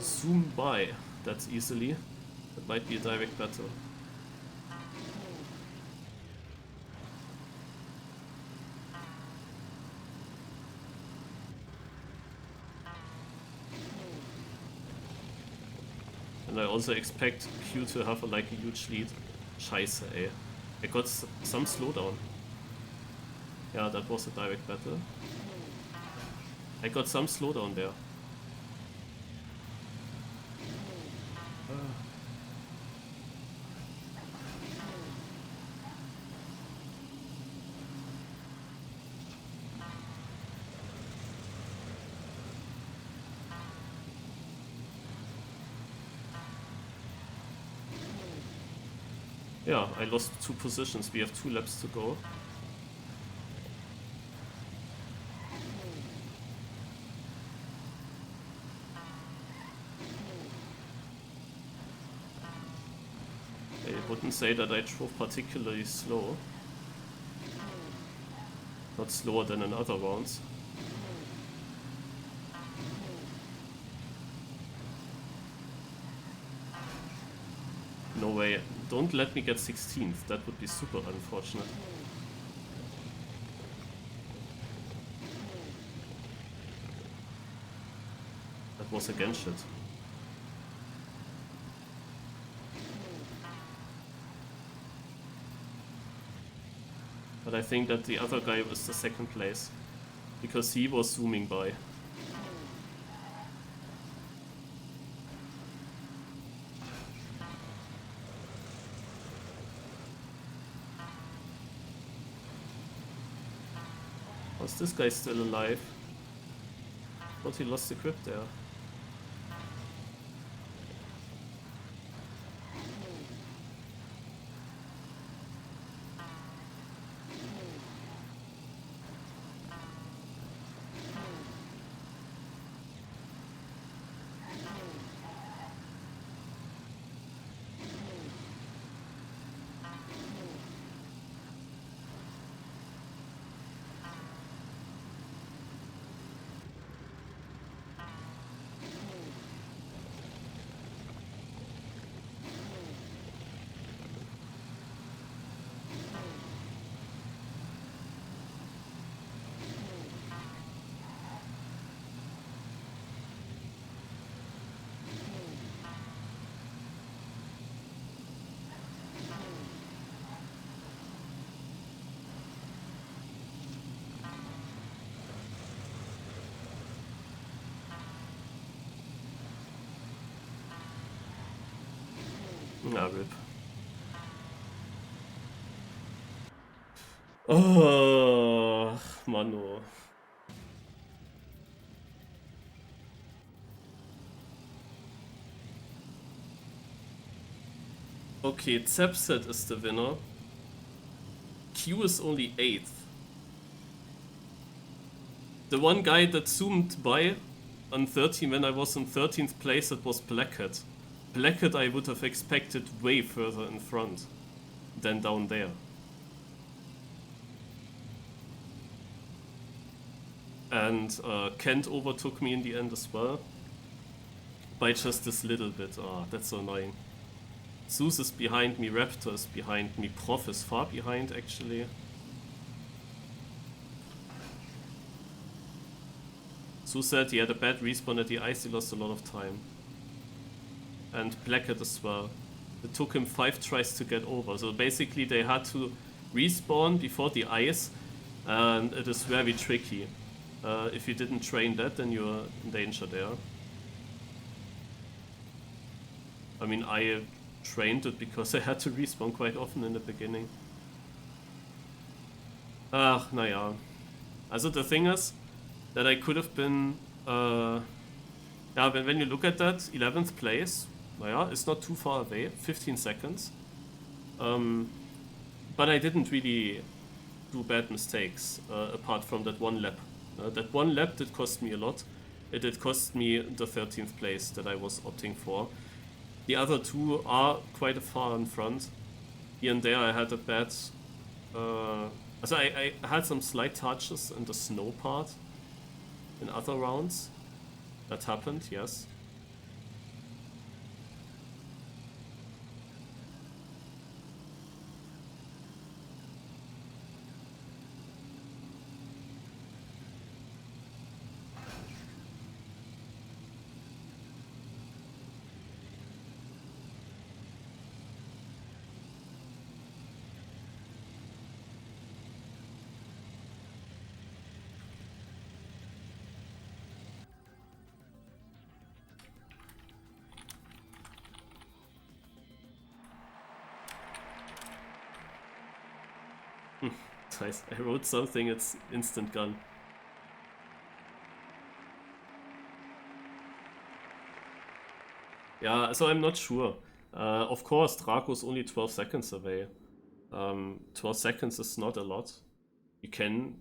zoom by that easily. It might be a direct battle. And I also expect Q to have like a huge lead. Scheiße, ey. I got some slowdown. Yeah, that was a direct battle. I got some slowdown there. Yeah, I lost 2 positions. We have 2 laps to go. I wouldn't say that I drove particularly slow. Not slower than in other rounds. No way. Don't let me get 16th. That would be super unfortunate. That was again shit. But I think that the other guy was the second place. Because he was zooming by. Was this guy still alive? Thought he lost the grip there. Na, RIP. Oh, Mano. Okay, Zepset is the winner. Q is only 8th. The one guy that zoomed by on 13 when I was in 13th place, it was Blackhead. Blackhead I would have expected way further in front than down there. And Kent overtook me in the end as well. By just this little bit. Ah, that's so annoying. Zeus is behind me, Raptor is behind me, Prof is far behind actually. Sue said he had a bad respawn at the ice, he lost a lot of time. And Blackhead as well. It took him 5 tries to get over. So basically they had to respawn before the ice, and it is very tricky. If you didn't train that, then you're in danger there. I mean, I trained it because I had to respawn quite often in the beginning. Ach, naja. Also the thing is that I could have been... yeah, when you look at that, 11th place, naja, it's not too far away, 15 seconds. But I didn't really do bad mistakes, apart from that one lap. That one lap did cost me a lot. It did cost me the 13th place that I was opting for. The other two are quite far in front. Here and there I had a bad... so I had some slight touches in the snow part in other rounds. That happened, yes. Nice. I wrote something, it's instant gun. Yeah, so I'm not sure. Of course, Draco's only 12 seconds away. 12 seconds is not a lot. You can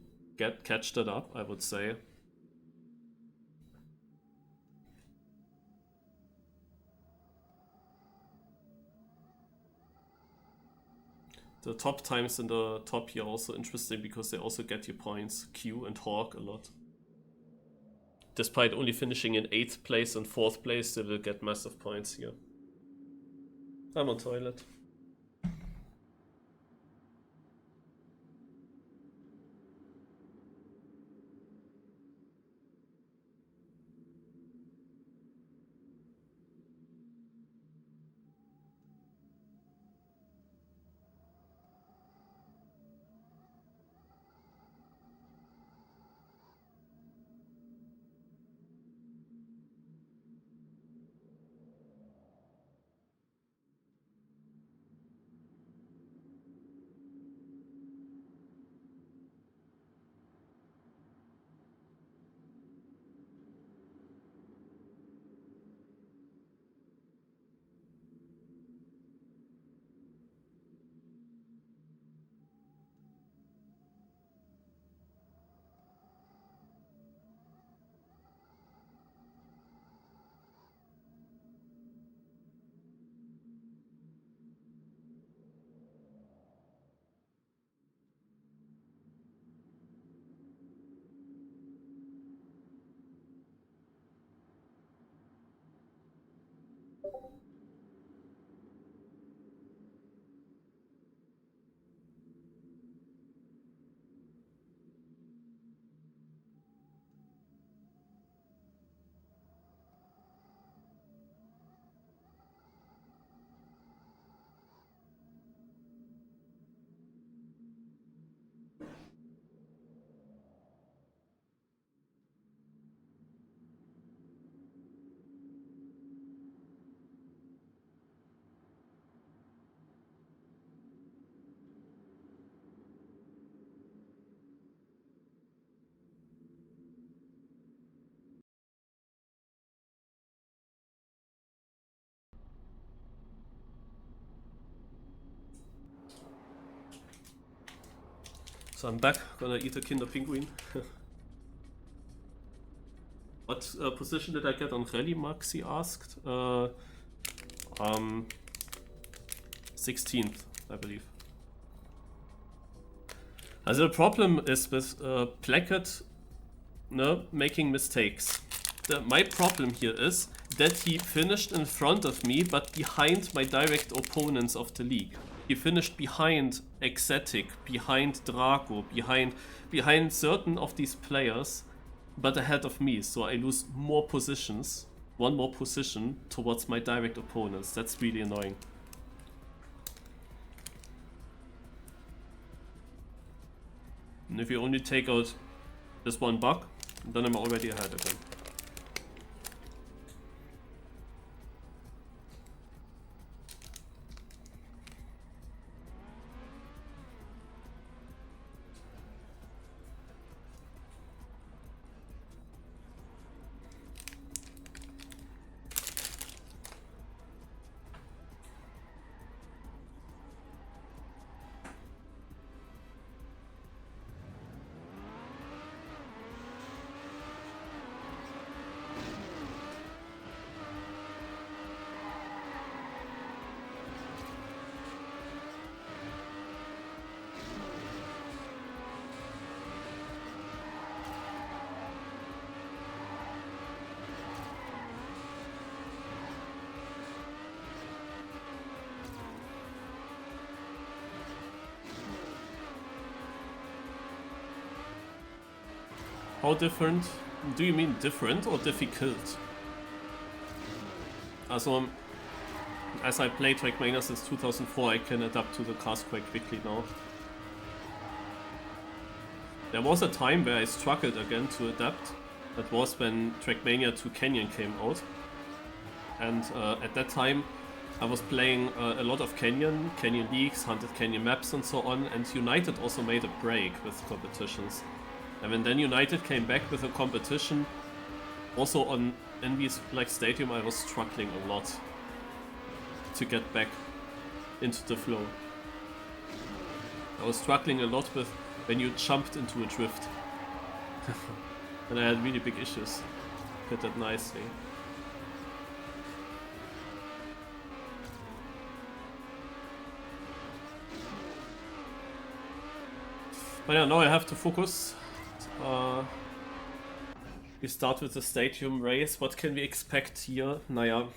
catch that up, I would say. The top times in the top here are also interesting because they also get you points. Q and Hawk a lot. Despite only finishing in 8th place and 4th place, they will get massive points here. I'm on toilet. So I'm back, gonna eat a Kinder Penguin. What position did I get on Rally, Maxi asked? 16th, I believe. Also the problem is with Placket making mistakes. My problem here is that he finished in front of me, but behind my direct opponents of the league. He finished behind Exetic, behind Draco, behind certain of these players but ahead of me, so I lose more positions, one more position towards my direct opponents. That's really annoying. And if you only take out this one bug, then I'm already ahead again. How different? Do you mean different or difficult? Also, as I play Trackmania since 2004, I can adapt to the cars quite quickly now. There was a time where I struggled again to adapt. That was when Trackmania 2 Canyon came out. And at that time, I was playing a lot of Canyon Leagues, Hunted Canyon Maps and so on, and United also made a break with competitions. And when then United came back with a competition, also on envi's like stadium, I was struggling a lot to get back into the flow. I was struggling a lot with when you jumped into a drift. And I had really big issues. Hit that nicely. But yeah, now I have to focus. We start with the stadium race. What can we expect here? Naja,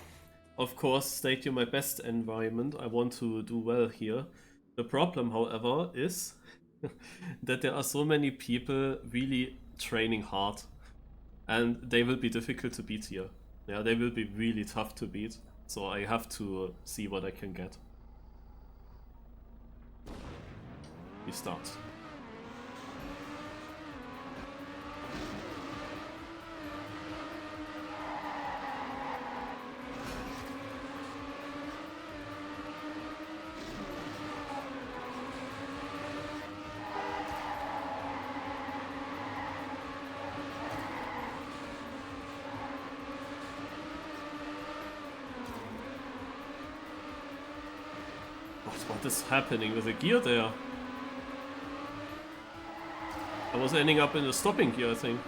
of course, stadium my best environment. I want to do well here. The problem, however, is that there are so many people really training hard. And they will be difficult to beat here. Yeah, they will be really tough to beat. So I have to see what I can get. We start. What is happening with the gear there? I was ending up in the stopping gear, I think.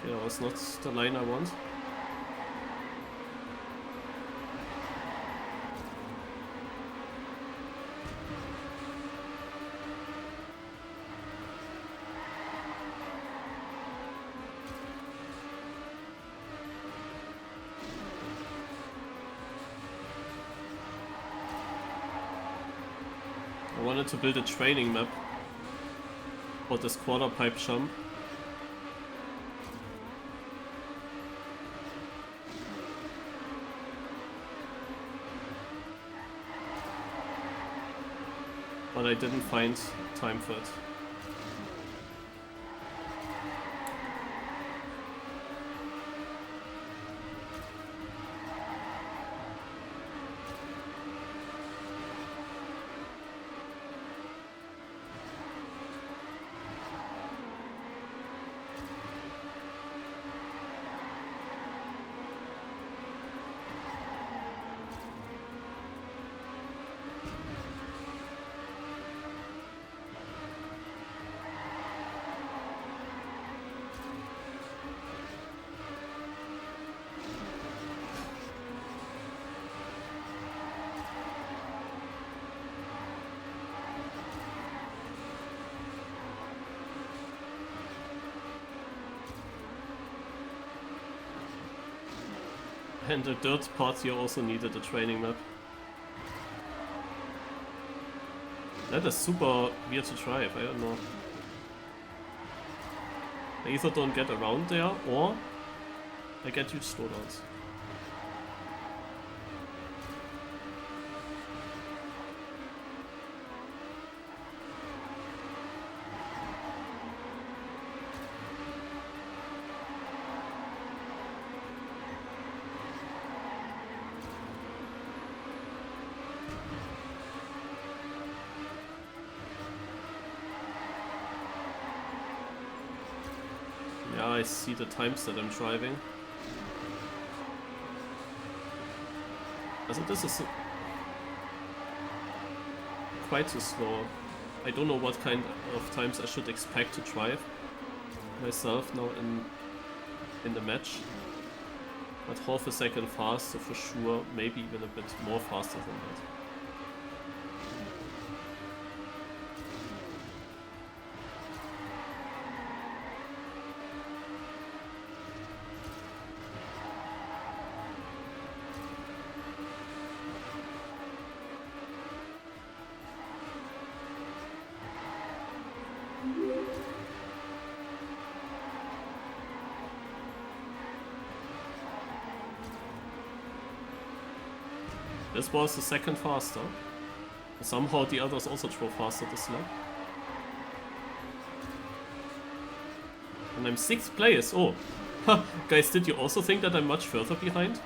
Yeah, that was not the line I want. I wanted to build a training map for this quarter pipe jump. But I didn't find time for it. And the dirt part here also needed a training map. That is super weird to drive, I don't know. I either don't get around there, or I get huge slowdowns. Yeah, I see the times that I'm driving. Also this is quite too slow. I don't know what kind of times I should expect to drive myself now in the match. But half a second faster for sure, maybe even a bit more faster than that. This was the second faster. Somehow the others also drove faster this lap. And I'm 6th place. Oh, guys, did you also think that I'm much further behind?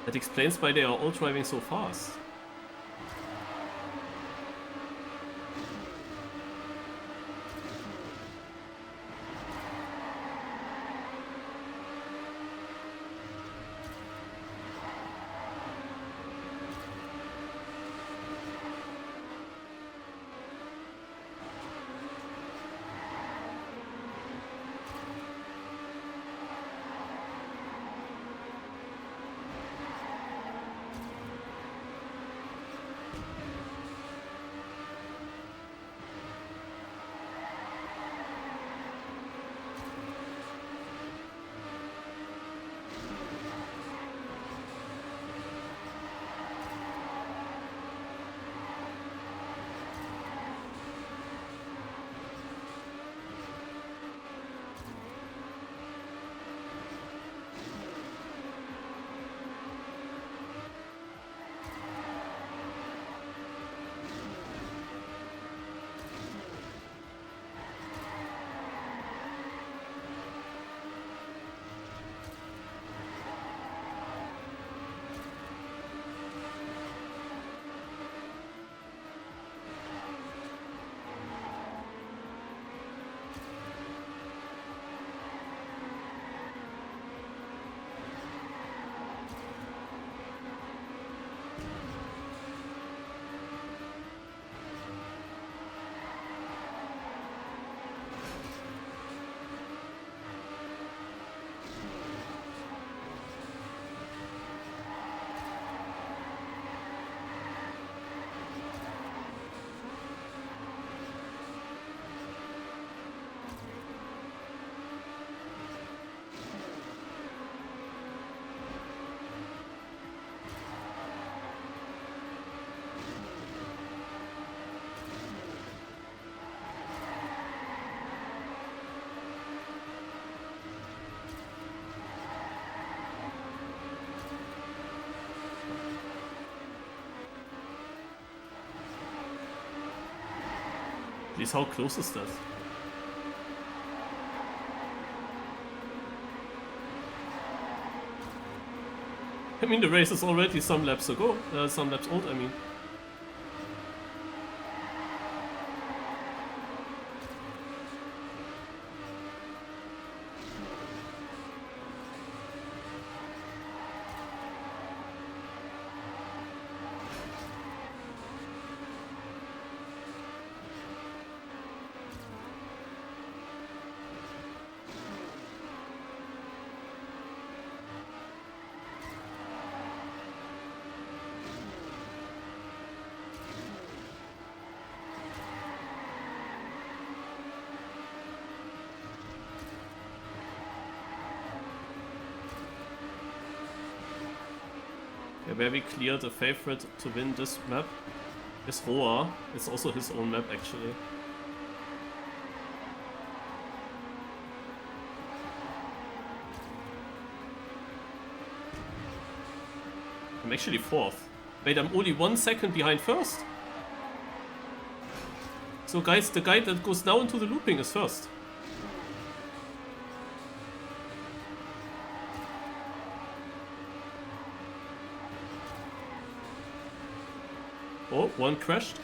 That explains why they are all driving so fast. Please, how close is that? I mean, the race is already some laps ago, some laps old, I mean. where we clear the favorite to win this map is Roa. It's also his own map actually. I'm actually 4th. Wait, I'm only 1 second behind first. So guys, the guy that goes now into the looping is first. Oh, one crashed.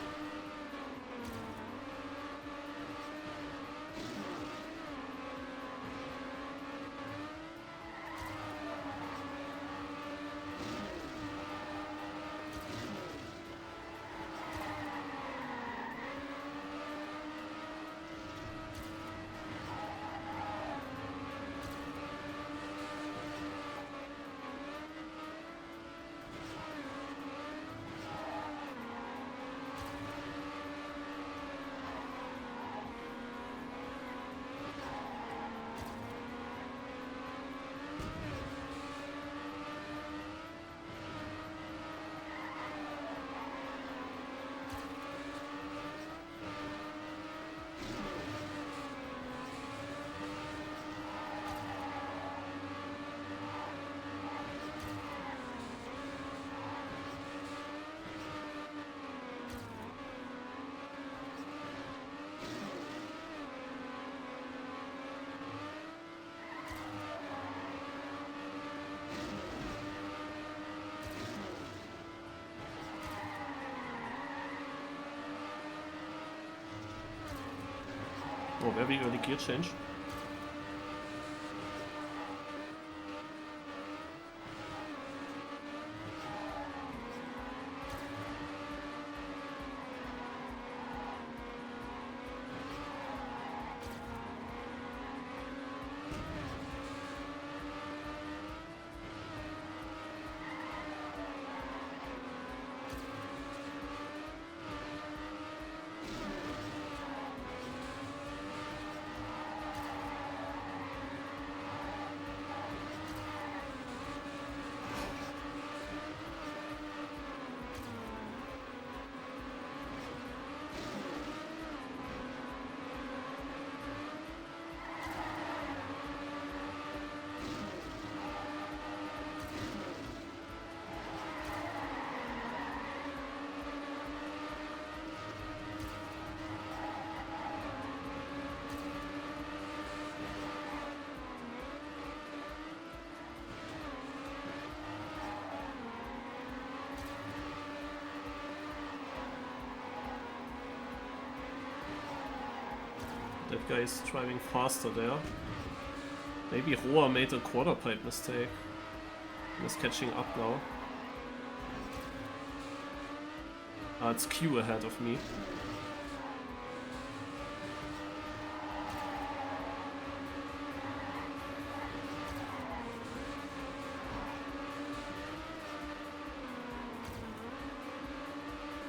Oh, very early gear change. That guy is driving faster there. Maybe Roa made a quarter pipe mistake. He's catching up now. Ah, it's Q ahead of me.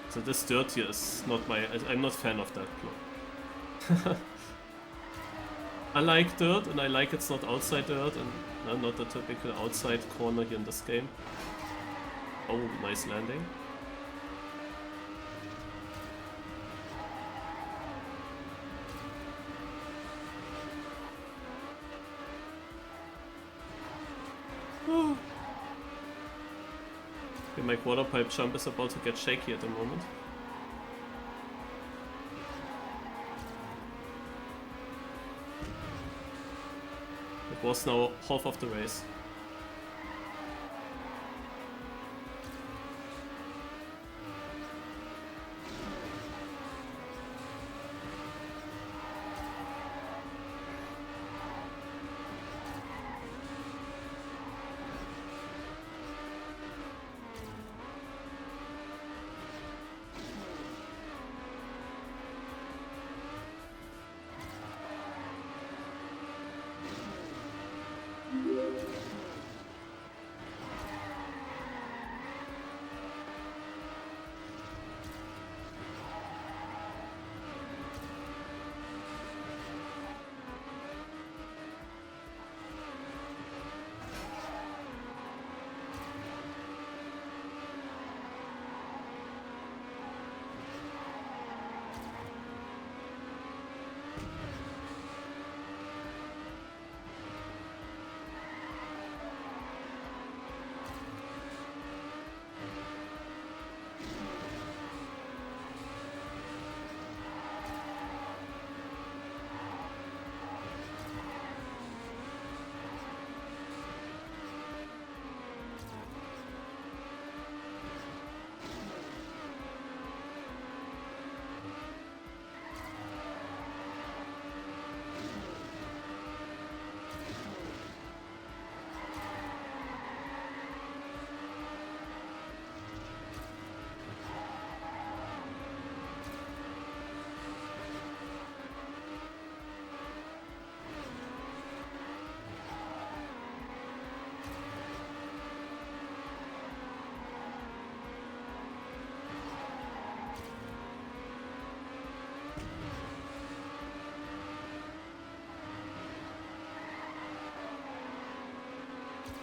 So this dirt here is not my... I'm not fan of that block. I like dirt, and I like it's not outside dirt, and not the typical outside corner here in this game. Oh, nice landing. Oh. Okay, my quarter pipe jump is about to get shaky at the moment. Was now half of the race.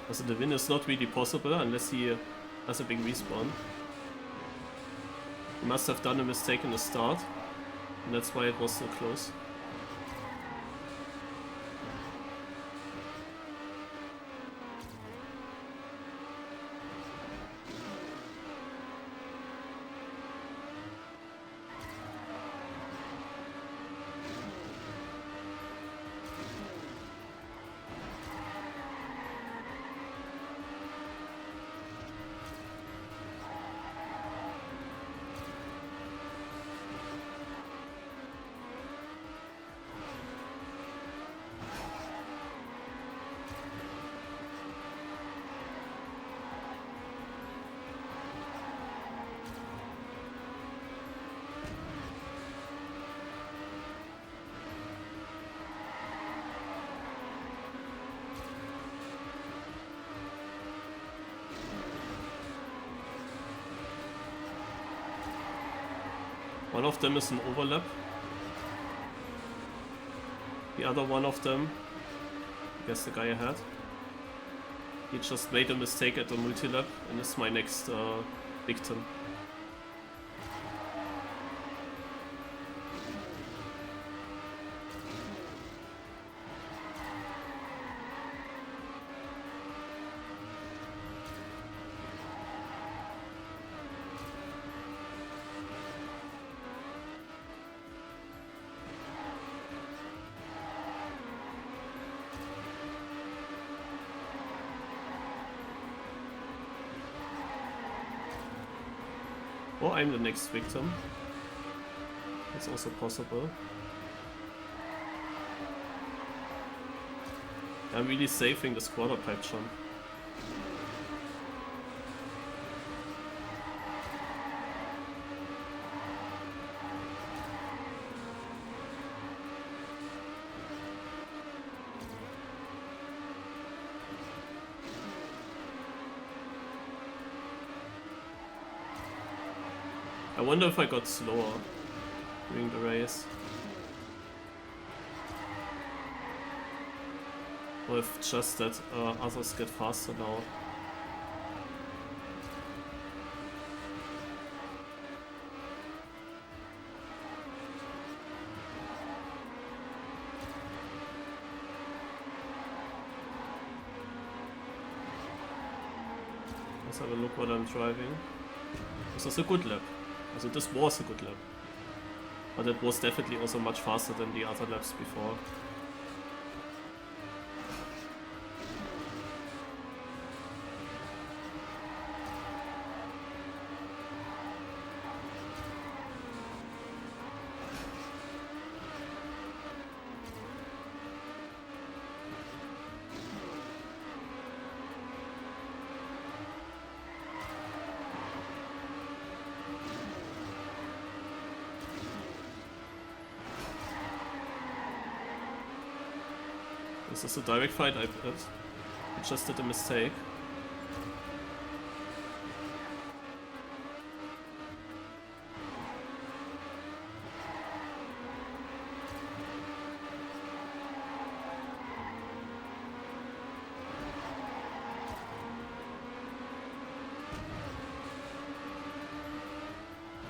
Also the win is not really possible unless he has a big respawn. He must have done a mistake in the start, and that's why it was so close. One of them is an overlap. The other one of them, I guess the guy ahead, he just made a mistake at the multi-lap and is my next victim. Or I'm the next victim. That's also possible. I'm really saving this quarter pipe jump. I wonder if I got slower during the race. Or if just that others get faster now. Let's have a look what I'm driving. This is a good lap. Also this was a good lap. But it was definitely also much faster than the other laps before. This is a direct fight. I just did a mistake.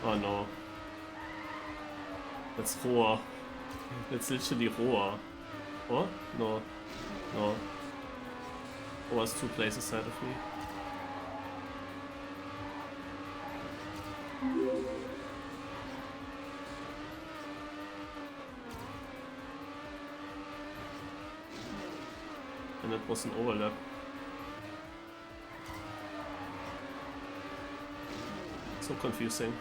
Oh no. That's roher. That's literally roher. What? No. No. Oh, was 2 places ahead of me. And it was an overlap. So confusing.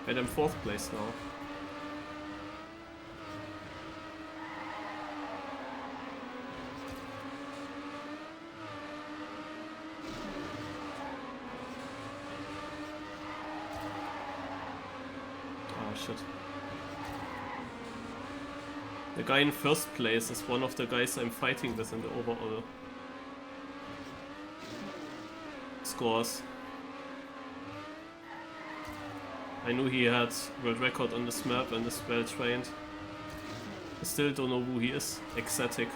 And I'm 4th place now. shit. The guy in first place is one of the guys I'm fighting with in the overall scores. I knew he had world record on this map and is well trained. I still don't know who he is. Ecstatic.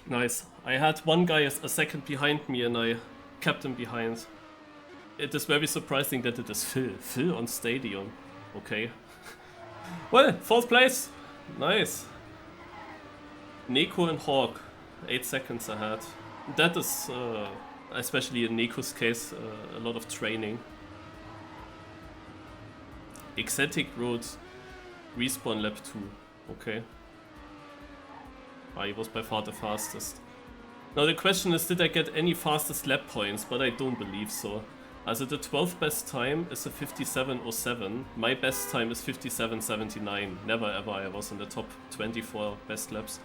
Nice. I had one guy a second behind me and I kept him behind. It is very surprising that it is Phil on Stadium. Okay. Well, 4th place. Nice. Neko and Hawk, 8 seconds ahead. That is especially in Neko's case, a lot of training. Exotic Road respawn lap 2. Okay. He was by far the fastest. Now the question is, did I get any fastest lap points? But I don't believe so. Also the 12th best time is a 57.07. My best time is 57.79. Never ever I was in the top 24 best laps.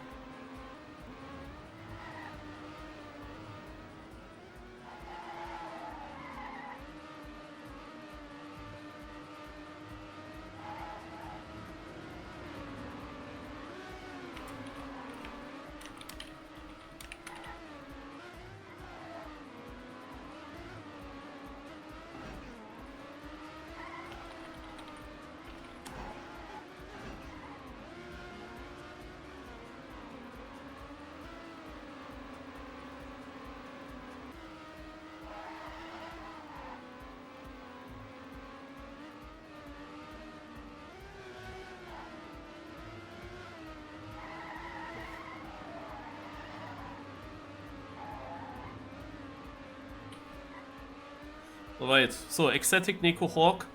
Alright, so Ecstatic, Neko, Hawk,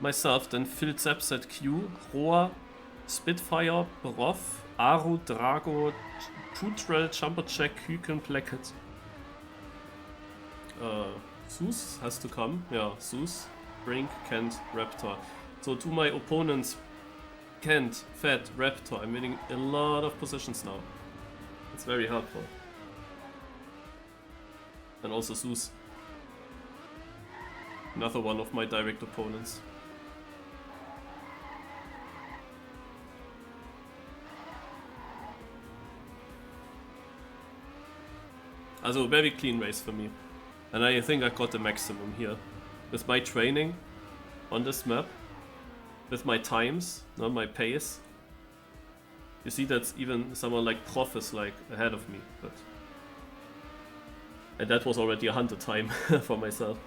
myself, then Phil Zeps at Q, Roa, Spitfire, Broth, Aru, Drago, Putrell, Jumperjack, Hyken, Blackhead. Zeus has to come. Yeah, Zeus, Brink, Kent, Raptor. So to my opponents, Kent, Fed, Raptor, I'm winning a lot of positions now. It's very helpful. And also Zeus. Another one of my direct opponents. Also a very clean race for me. And I think I got the maximum here. With my training on this map, with my times, not my pace. You see that even someone like Prof is like ahead of me, but... And that was already a 100 time for myself.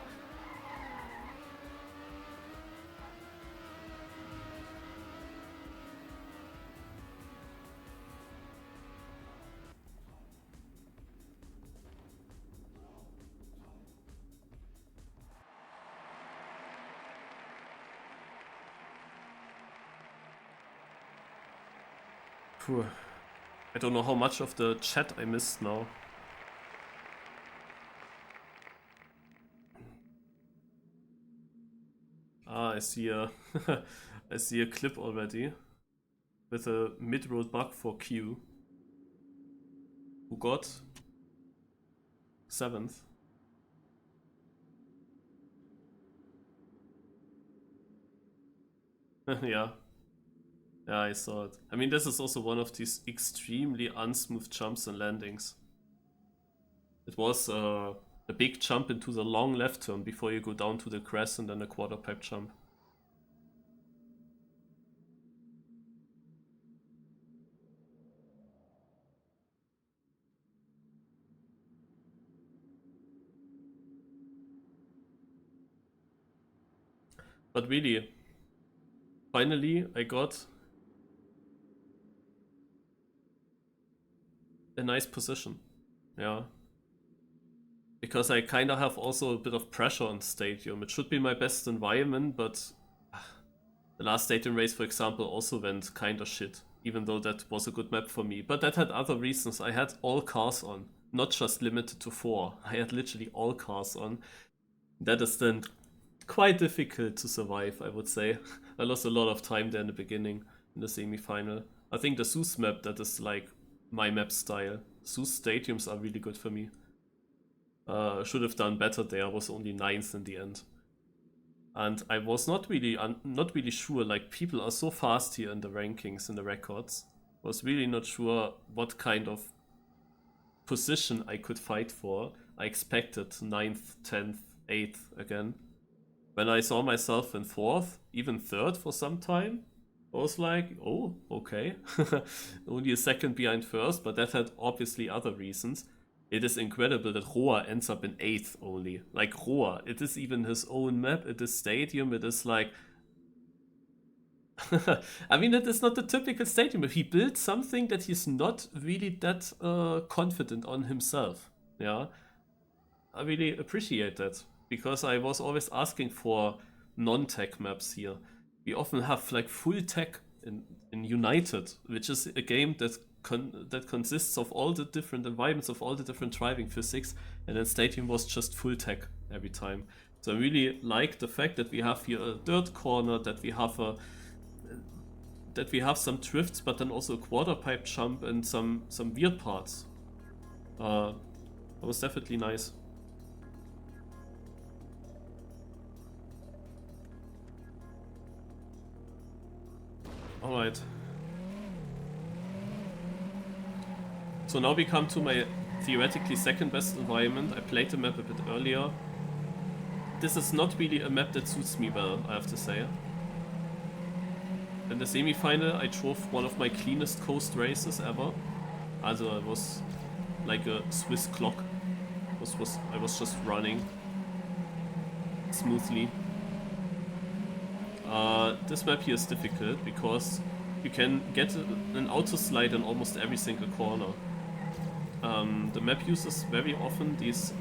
I don't know how much of the chat I missed now. I see a I see a clip already with a mid-road bug for Q, who got 7th. Yeah. Yeah, I saw it. I mean, this is also one of these extremely unsmooth jumps and landings. It was a big jump into the long left turn before you go down to the grass and then a quarter pipe jump. But really, finally I got a nice position. Yeah. Because I kind of have also a bit of pressure on Stadium. It should be my best environment, but the last Stadium race, for example, also went kind of shit. Even though that was a good map for me. But that had other reasons. I had all cars on. Not just limited to 4. I had literally all cars on. That is then quite difficult to survive, I would say. I lost a lot of time there in the beginning, in the semi-final. I think the Zeus map, that is like my map style. Zeus stadiums are really good for me. Should have done better there, I was only 9th in the end. And I was not really sure, like people are so fast here in the rankings, in the records. I was really not sure what kind of position I could fight for. I expected 9th, 10th, 8th again. When I saw myself in 4th, even 3rd for some time, I was like, oh, okay. Only a second behind 1st, but that had obviously other reasons. It is incredible that Roa ends up in 8th only. Like Roa, it is even his own map, it is stadium, it is like... I mean, it is not the typical stadium. If he built something that he's not really that confident on himself, yeah? I really appreciate that, because I was always asking for non-tech maps here. We often have like full tech in United, which is a game that consists of all the different environments, of all the different driving physics, and then Stadium was just full tech every time. So I really like the fact that we have here a dirt corner, that we have some drifts, but then also a quarter pipe jump and some weird parts. That was definitely nice. Alright. So now we come to my theoretically second best environment. I played the map a bit earlier. This is not really a map that suits me well, I have to say. In the semi-final I drove one of my cleanest coast races ever. Also I was like a Swiss clock. I was just running smoothly. This map here is difficult because you can get an auto slide in almost every single corner. The map uses very often these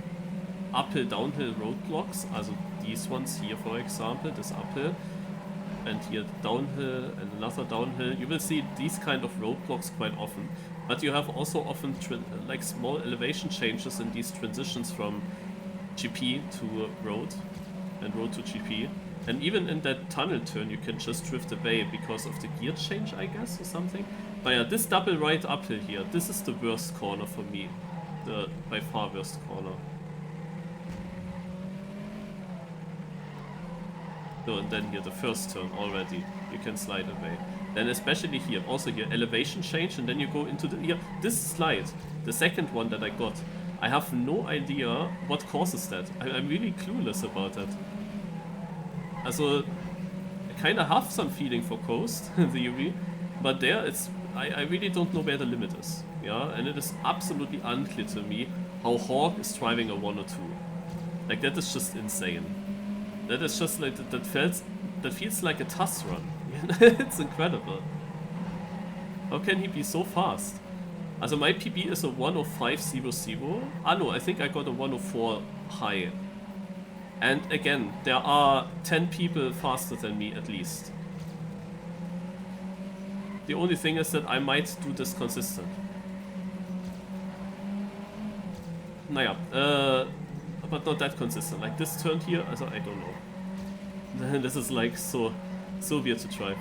uphill-downhill roadblocks, also these ones here for example, this uphill, and here downhill and another downhill. You will see these kind of roadblocks quite often, but you have also often like small elevation changes in these transitions from GP to road and road to GP. And even in that tunnel turn you can just drift away because of the gear change, I guess, or something. But yeah, this double right uphill here, this is the worst corner for me. The by far worst corner. So, and then here the first turn already, you can slide away. Then especially here, also here, elevation change, and then you go into the, here, this slide, the second one that I got. I have no idea what causes that. I'm really clueless about that. Also, I kinda have some feeling for coast, in theory, but there it's, I really don't know where the limit is. Yeah, and it is absolutely unclear to me how Hawk is driving a 102. Like, that is just insane. That is just like, that feels like a TAS run. It's incredible. How can he be so fast? Also my PB is a 105.00. Ah no, I think I got a 104 high. And again, there are 10 people faster than me at least. The only thing is that I might do this consistent. Naja, but not that consistent. Like this turn here, also I don't know. This is like so weird to drive.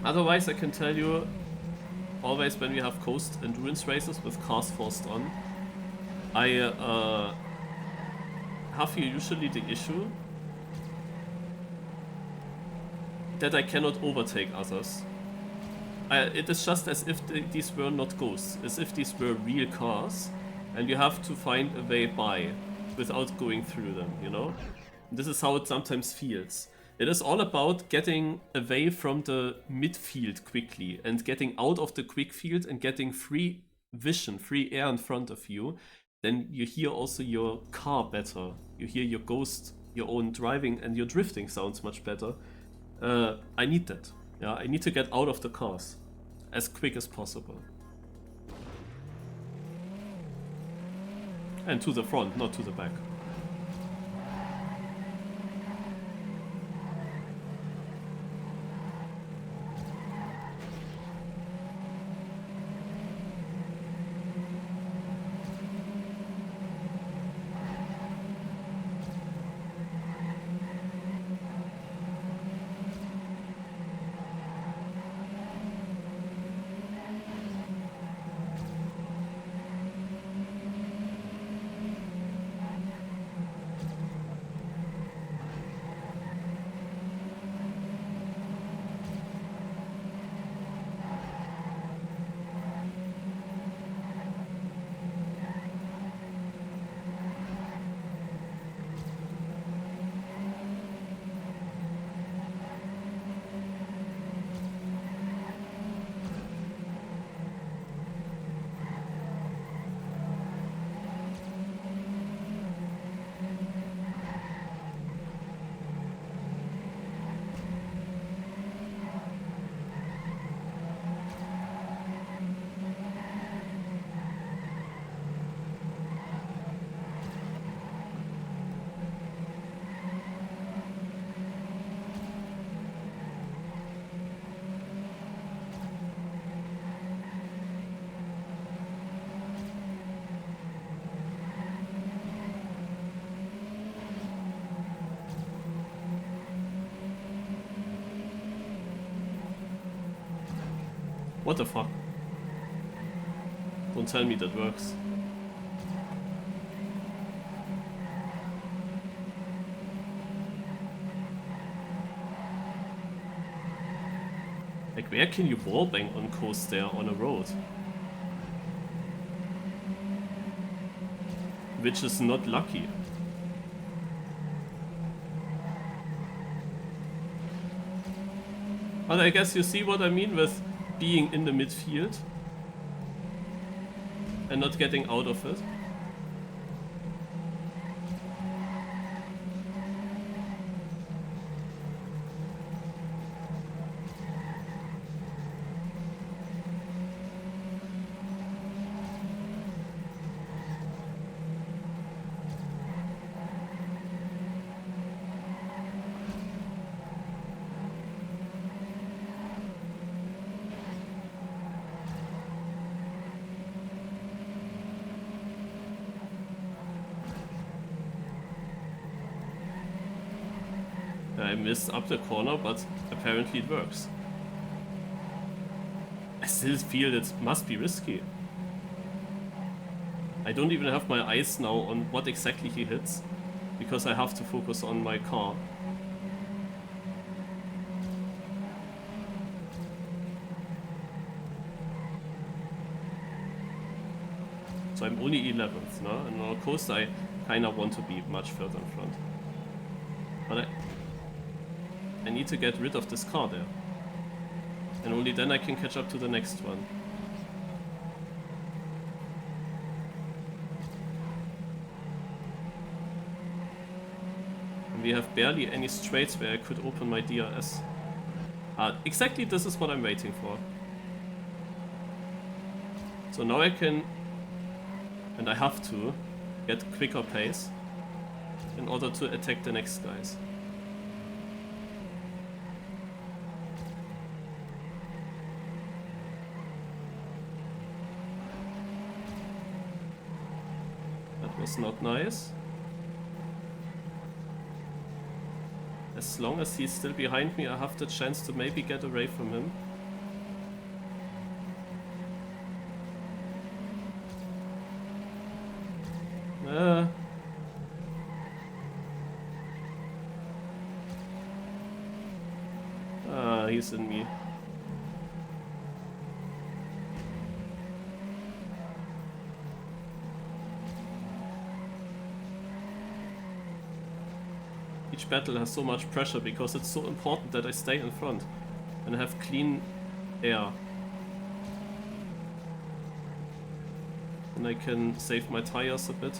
Otherwise I can tell you, always when we have coast endurance races with cars forced on, I have here usually the issue that I cannot overtake others. It is just as if these were not ghosts, as if these were real cars, and you have to find a way by without going through them, you know? This is how it sometimes feels. It is all about getting away from the midfield quickly and getting out of the quick field and getting free vision, free air in front of you. Then you hear also your car better. You hear your ghost, your own driving, and your drifting sounds much better. I need that. Yeah, I need to get out of the cars as quick as possible. And to the front, not to the back. What the fuck? Don't tell me that works. Like, where can you wallbang on coast there on a road? Which is not lucky. But I guess you see what I mean with being in the midfield and not getting out of it. I missed up the corner, but apparently it works. I still feel it must be risky. I don't even have my eyes now on what exactly he hits, because I have to focus on my car. So I'm only 11th, no? And on coast I kinda want to be much further in front. But I need to get rid of this car there. And only then I can catch up to the next one. And we have barely any straights where I could open my DRS. Exactly this is what I'm waiting for. So now I can, and I have to, get quicker pace in order to attack the next guys. Was not nice. As long as he's still behind me, I have the chance to maybe get away from him. He's in me. Each battle has so much pressure because it's so important that I stay in front and have clean air. And I can save my tires a bit.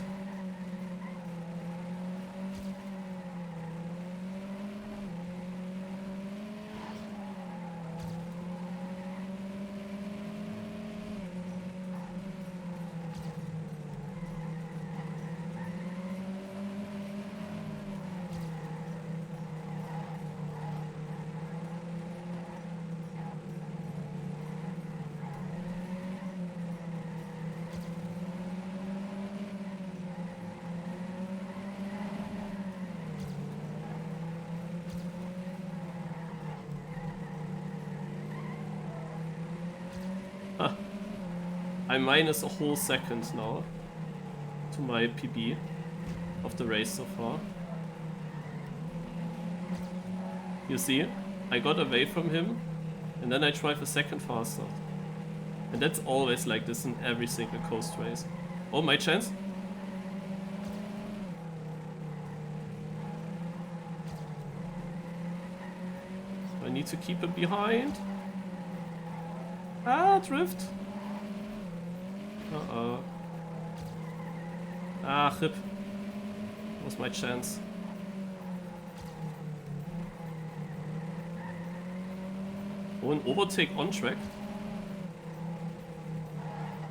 I minus a whole second now to my PB of the race so far. You see, I got away from him and then I drive a second faster. And that's always like this in every single coast race. Oh, my chance? I need to keep him behind. Ah, drift. Uh-oh. Ah, rip. That was my chance. Oh, an overtake on track.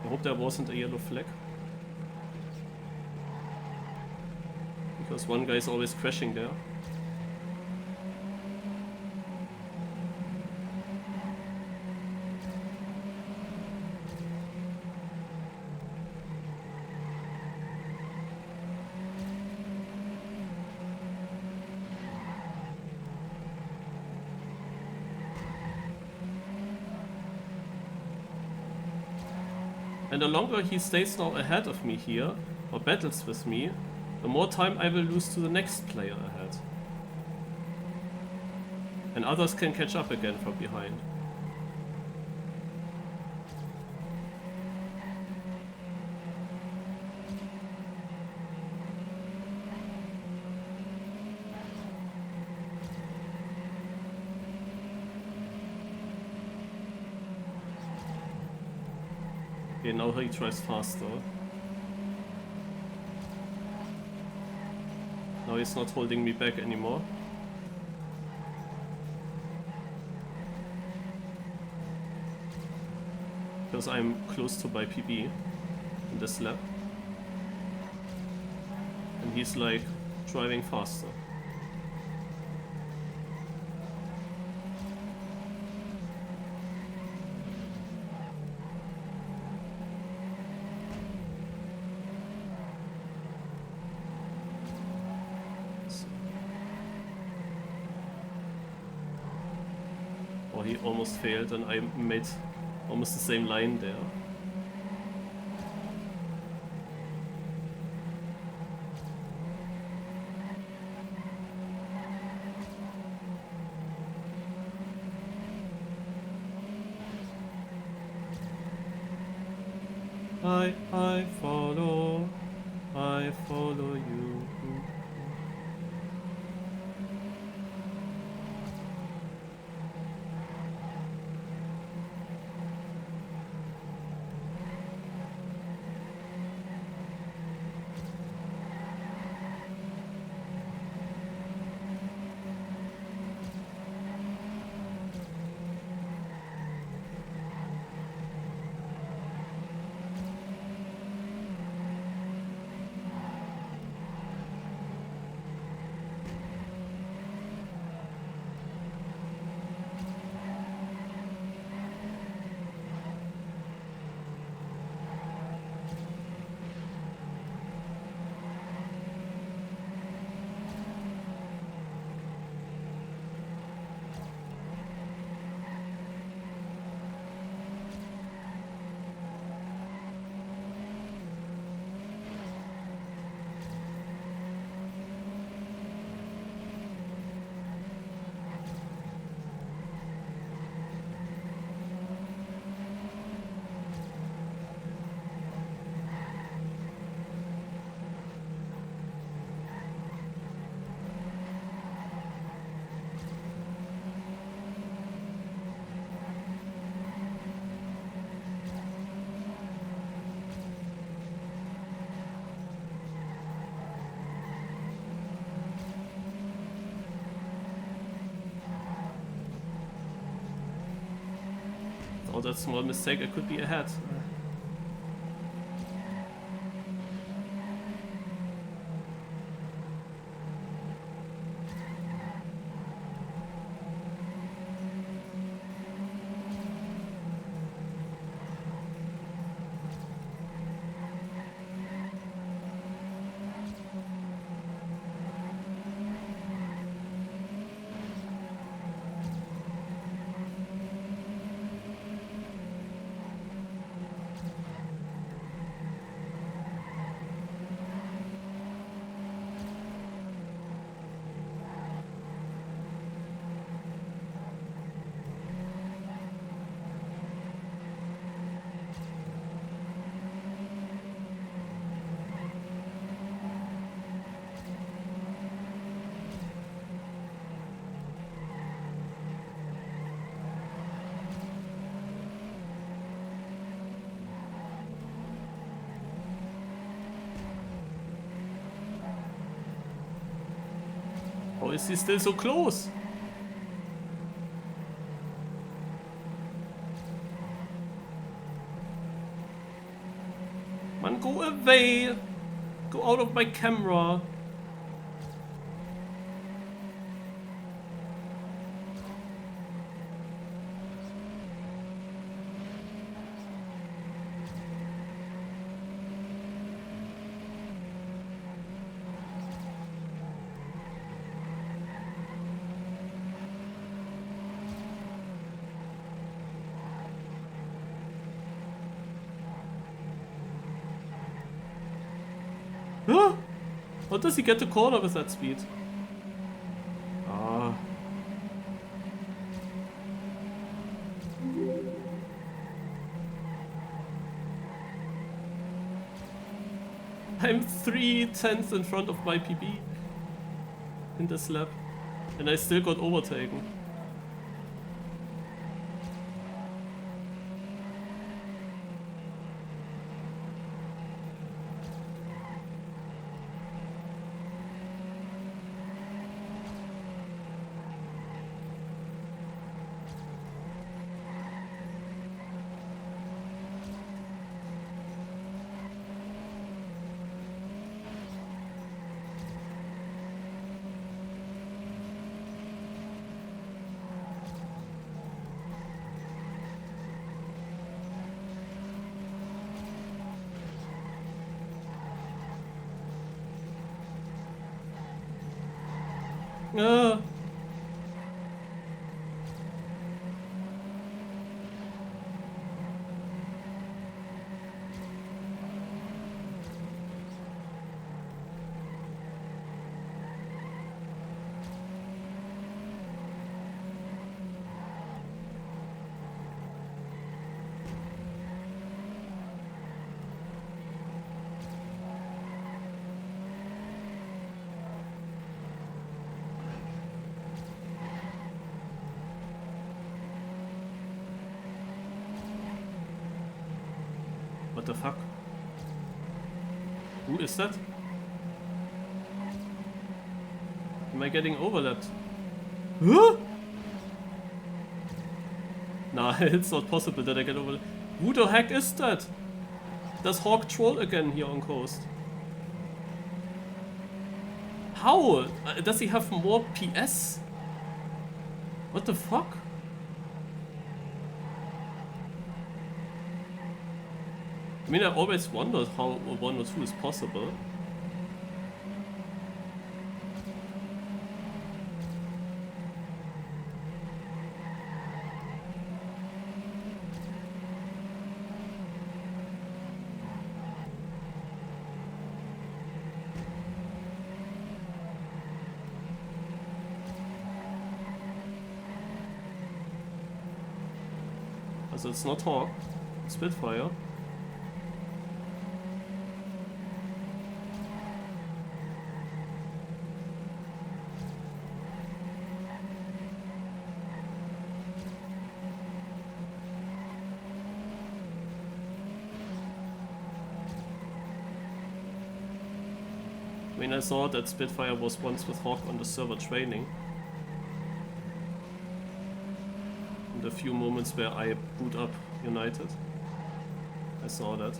I hope there wasn't a yellow flag. Because one guy is always crashing there. And the longer he stays now ahead of me here, or battles with me, the more time I will lose to the next player ahead. And others can catch up again from behind. Okay, now he tries faster. Now he's not holding me back anymore. Because I'm close to my PB in this lap. And he's like driving faster. He almost failed and I made almost the same line there. I follow you. Oh, that small mistake, I could be ahead. How is he still so close? Man, go away! Go out of my camera! How does he get the corner with that speed? Ah. I'm 3/10 in front of my PB in this lap. And I still got overtaken. Ah. What the fuck? Who is that? Am I getting overlapped? Huh? Nah, it's not possible that I get overlapped. Who the heck is that? Does Hawk troll again here on coast? How? Does he have more PS? What the fuck? I mean, I always wondered how 1 or 2 is possible. Also it's not Hawk, it's Spitfire. I mean, I saw that Spitfire was once with Hawk on the server training. In the few moments where I boot up United, I saw that.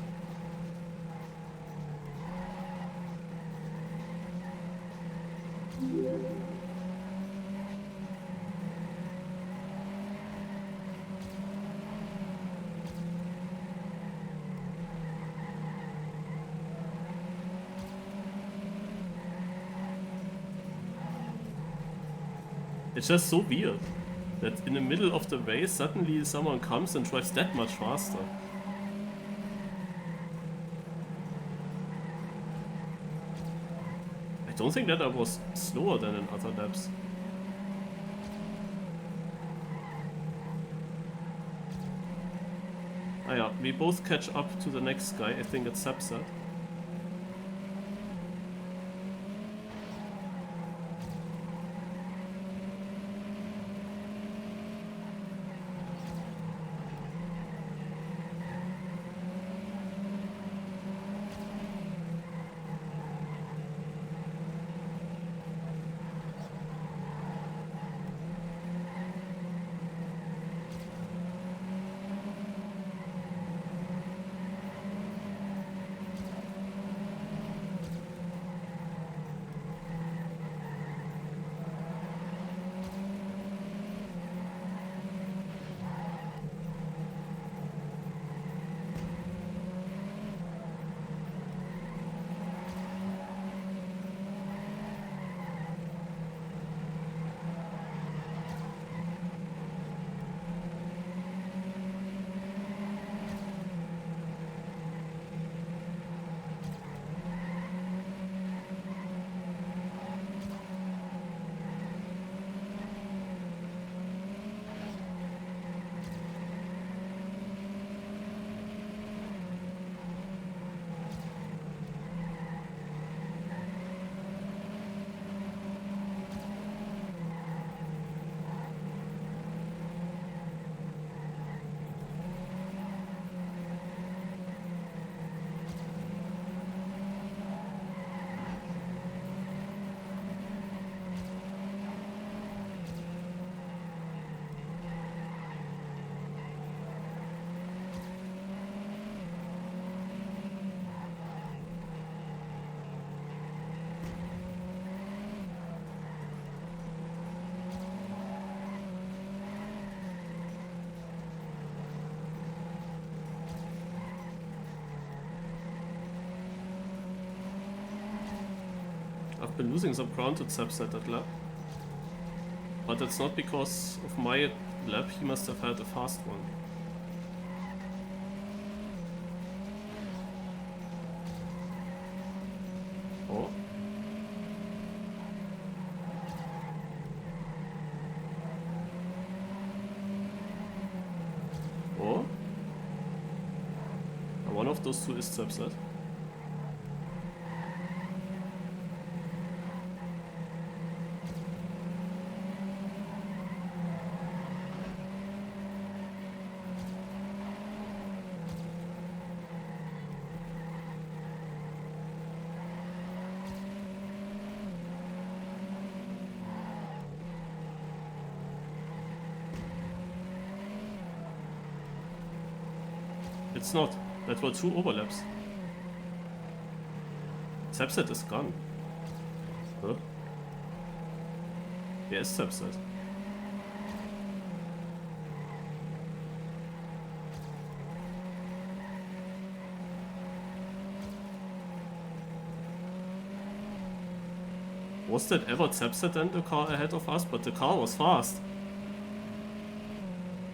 It's just so weird that in the middle of the race suddenly someone comes and drives that much faster. I don't think that I was slower than in other laps. Ah yeah, we both catch up to the next guy. I think it's Subset. I've been losing some ground to Zepset that lap. But that's not because of my lap, he must have had a fast one. Oh. Oh. And one of those two is Zepset. It's not. That were two overlaps. Zepset is gone. Huh? Wer ist Zepset? Was that ever Zepset and the car ahead of us? But the car was fast.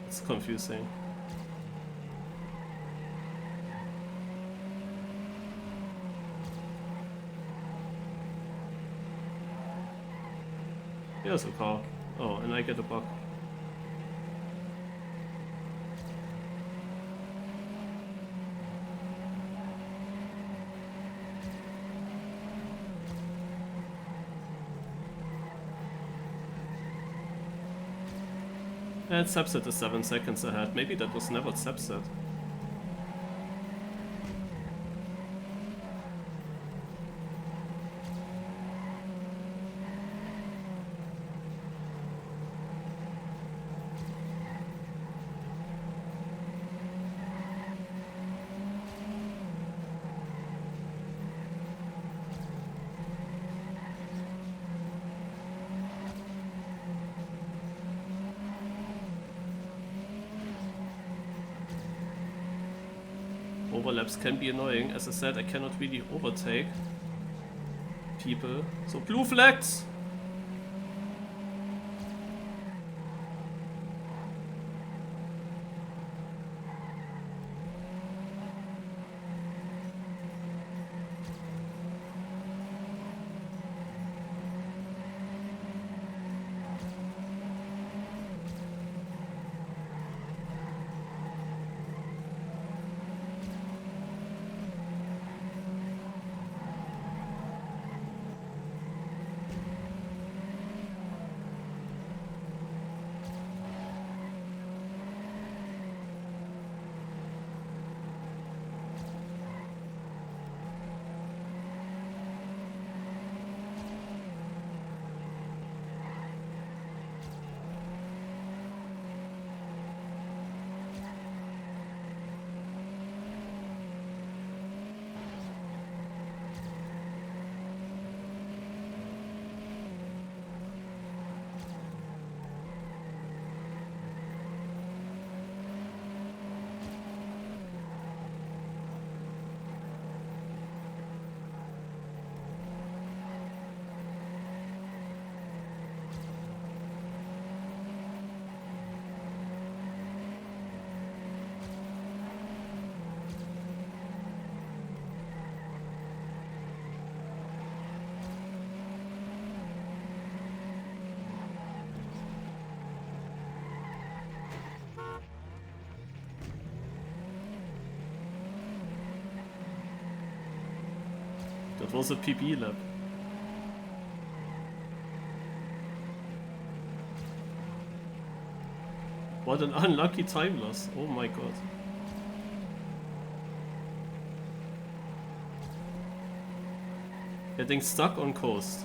It's confusing. Here's a car. Oh, and I get a bug. And Zepset is 7 seconds ahead. Maybe that was never Zepset. Overlaps can be annoying. As I said, I cannot really overtake people. So blue flags! That was a PB lap. What an unlucky time loss. Oh my god. Getting stuck on coast.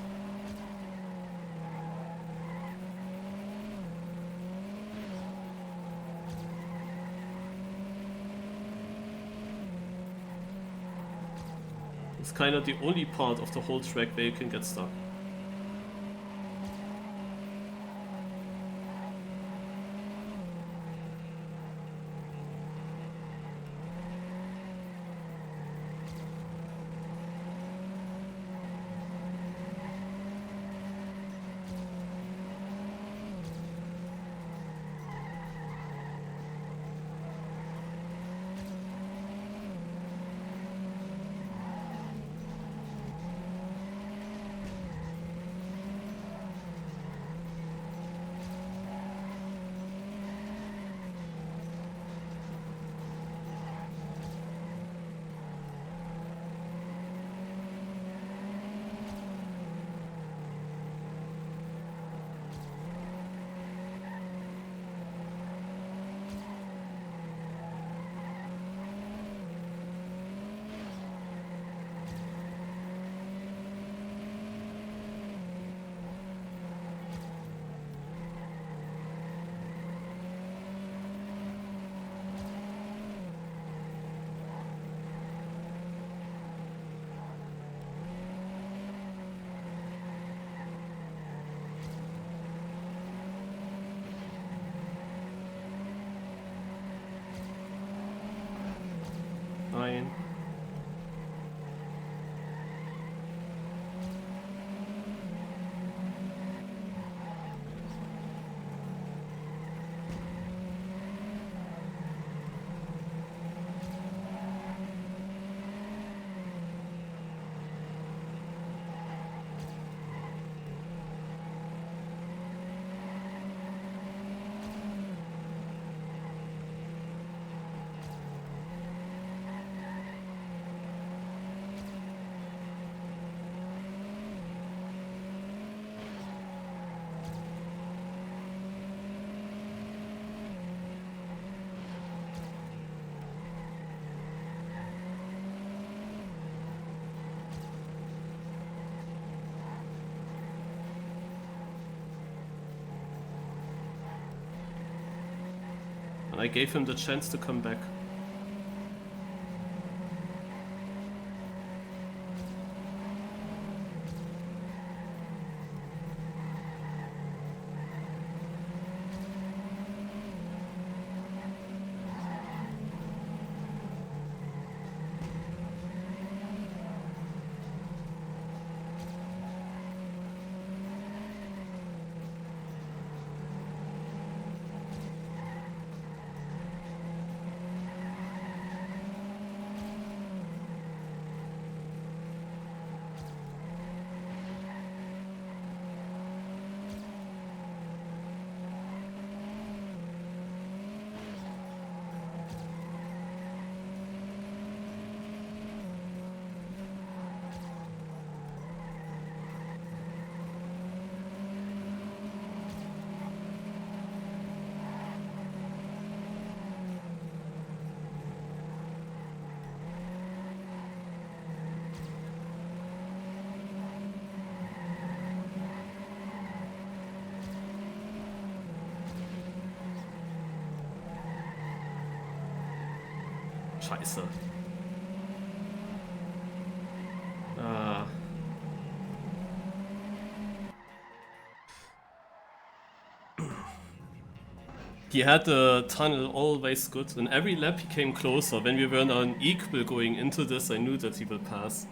It's kind of the only part of the whole track where you can get stuck. behind. And I gave him the chance to come back. Scheiße. Ah. He had the tunnel always good. In every lap he came closer. When we were on equal going into this, I knew that he will pass.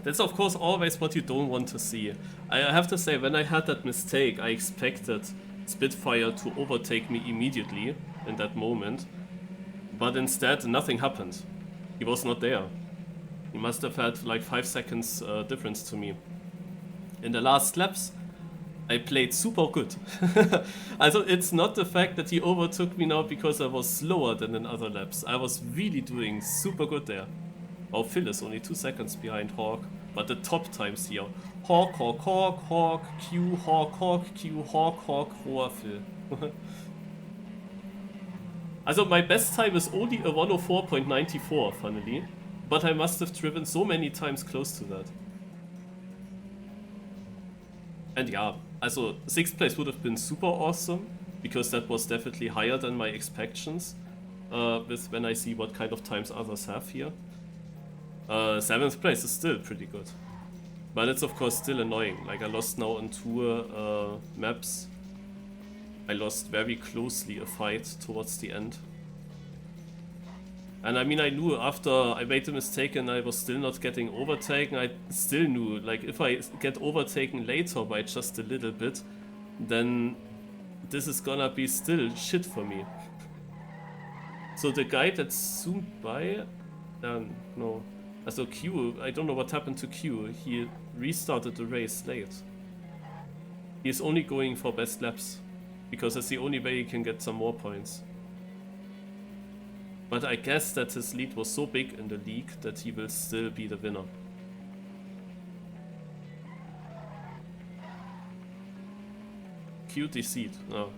That's of course always what you don't want to see. I have to say, when I had that mistake, I expected Spitfire to overtake me immediately in that moment. But instead, nothing happened. He was not there. He must have had like 5 seconds difference to me. In the last laps, I played super good. Also it's not the fact that he overtook me now because I was slower than in other laps. I was really doing super good there. Oh, Phil is only 2 seconds behind Hawk, but the top times here. Hawk, Hawk, Hawk, Hawk, Q, Hawk, Hawk, Q, Hawk, Hawk, Rohr, Phil. Also my best time is only a 104.94, funnily, but I must have driven so many times close to that. And yeah, also 6th place would have been super awesome, because that was definitely higher than my expectations, with when I see what kind of times others have here. 7th place is still pretty good. But it's of course still annoying. Like I lost now on 2 maps. I lost very closely a fight towards the end. And I mean, I knew after I made the mistake and I was still not getting overtaken, I still knew, like, if I get overtaken later by just a little bit, then this is gonna be still shit for me. So the guy that zoomed by, no. So Q, I don't know what happened to Q, he restarted the race late. He's only going for best laps, because that's the only way he can get some more points. But I guess that his lead was so big in the league that he will still be the winner. beauty seat. No.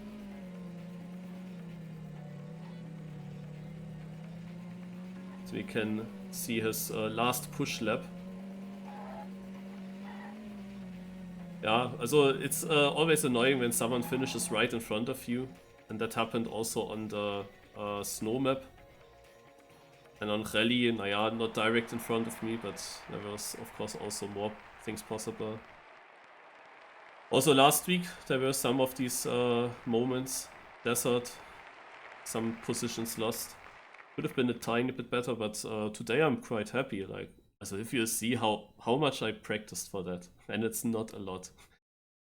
So we can see his last push lap. Yeah, also it's always annoying when someone finishes right in front of you, and that happened also on the snow map. And on rally, naja, not direct in front of me, but there was of course also more things possible. Also last week there were some of these moments, desert, some positions lost. Could have been a tiny bit better, but today I'm quite happy. Like, also if you see how much I practiced for that, and it's not a lot.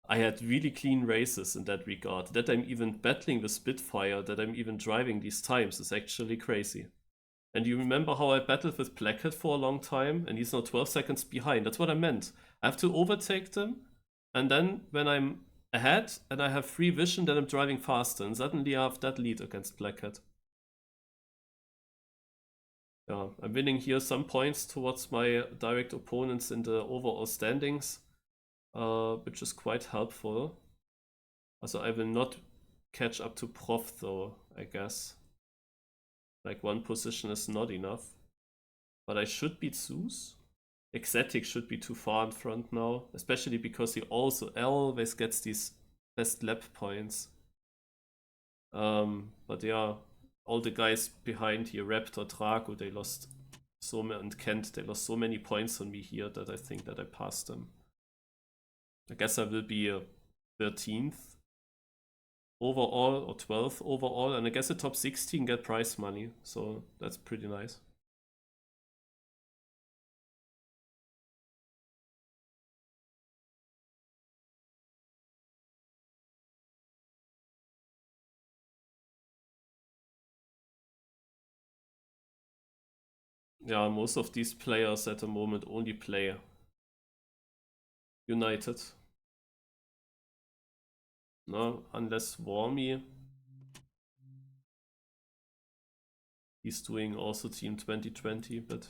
I had really clean races in that regard. That I'm even battling with Spitfire, that I'm even driving these times is actually crazy. And you remember how I battled with Blackhead for a long time, and he's now 12 seconds behind. That's what I meant. I have to overtake them, and then when I'm ahead and I have free vision, then I'm driving faster, and suddenly I have that lead against Blackhead. Yeah, I'm winning here some points towards my direct opponents in the overall standings, which is quite helpful. Also, I will not catch up to Prof though, I guess. Like, one position is not enough. But I should beat Zeus. Exotic should be too far in front now, especially because he also always gets these best lap points. But yeah, all the guys behind here, Raptor, Drago, they lost so many, and Kent, they lost so many points on me here that I think that I passed them. I guess I will be 13th overall or 12th overall, and I guess the top 16 get prize money, so that's pretty nice. Yeah, most of these players at the moment only play United. No, unless Wormy. He's doing also Team 2020, but...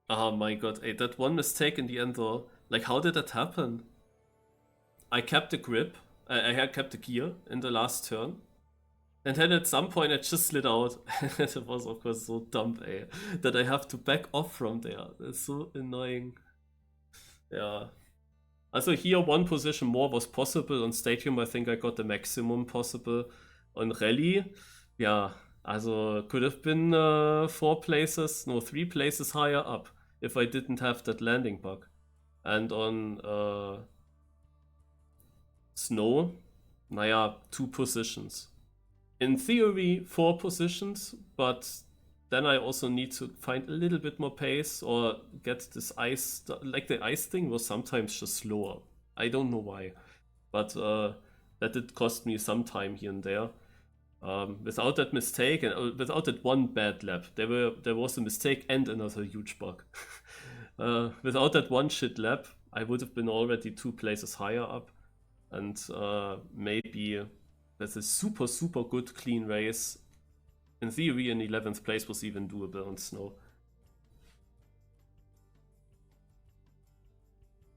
Oh my god, hey, that one mistake in the end though. Like, how did that happen? I kept the grip, I had kept the gear in the last turn. And then at some point I just slid out. It was of course so dumb, that I have to back off from there. That's so annoying. Yeah. Also here one position more was possible. On Stadium I think I got the maximum possible. On Rally, yeah, also could have been 3 places higher up if I didn't have that landing bug. And on Snow, naja, 2 positions. In theory 4 positions, but then I also need to find a little bit more pace or get this ice, like the ice thing was sometimes just slower. I don't know why, but that did cost me some time here and there. Without that mistake and without that one bad lap, there was a mistake and another huge bug. Without that one shit lap, I would have been already 2 places higher up, and maybe that's a super good clean race. In theory, an 11th place was even doable on Snow.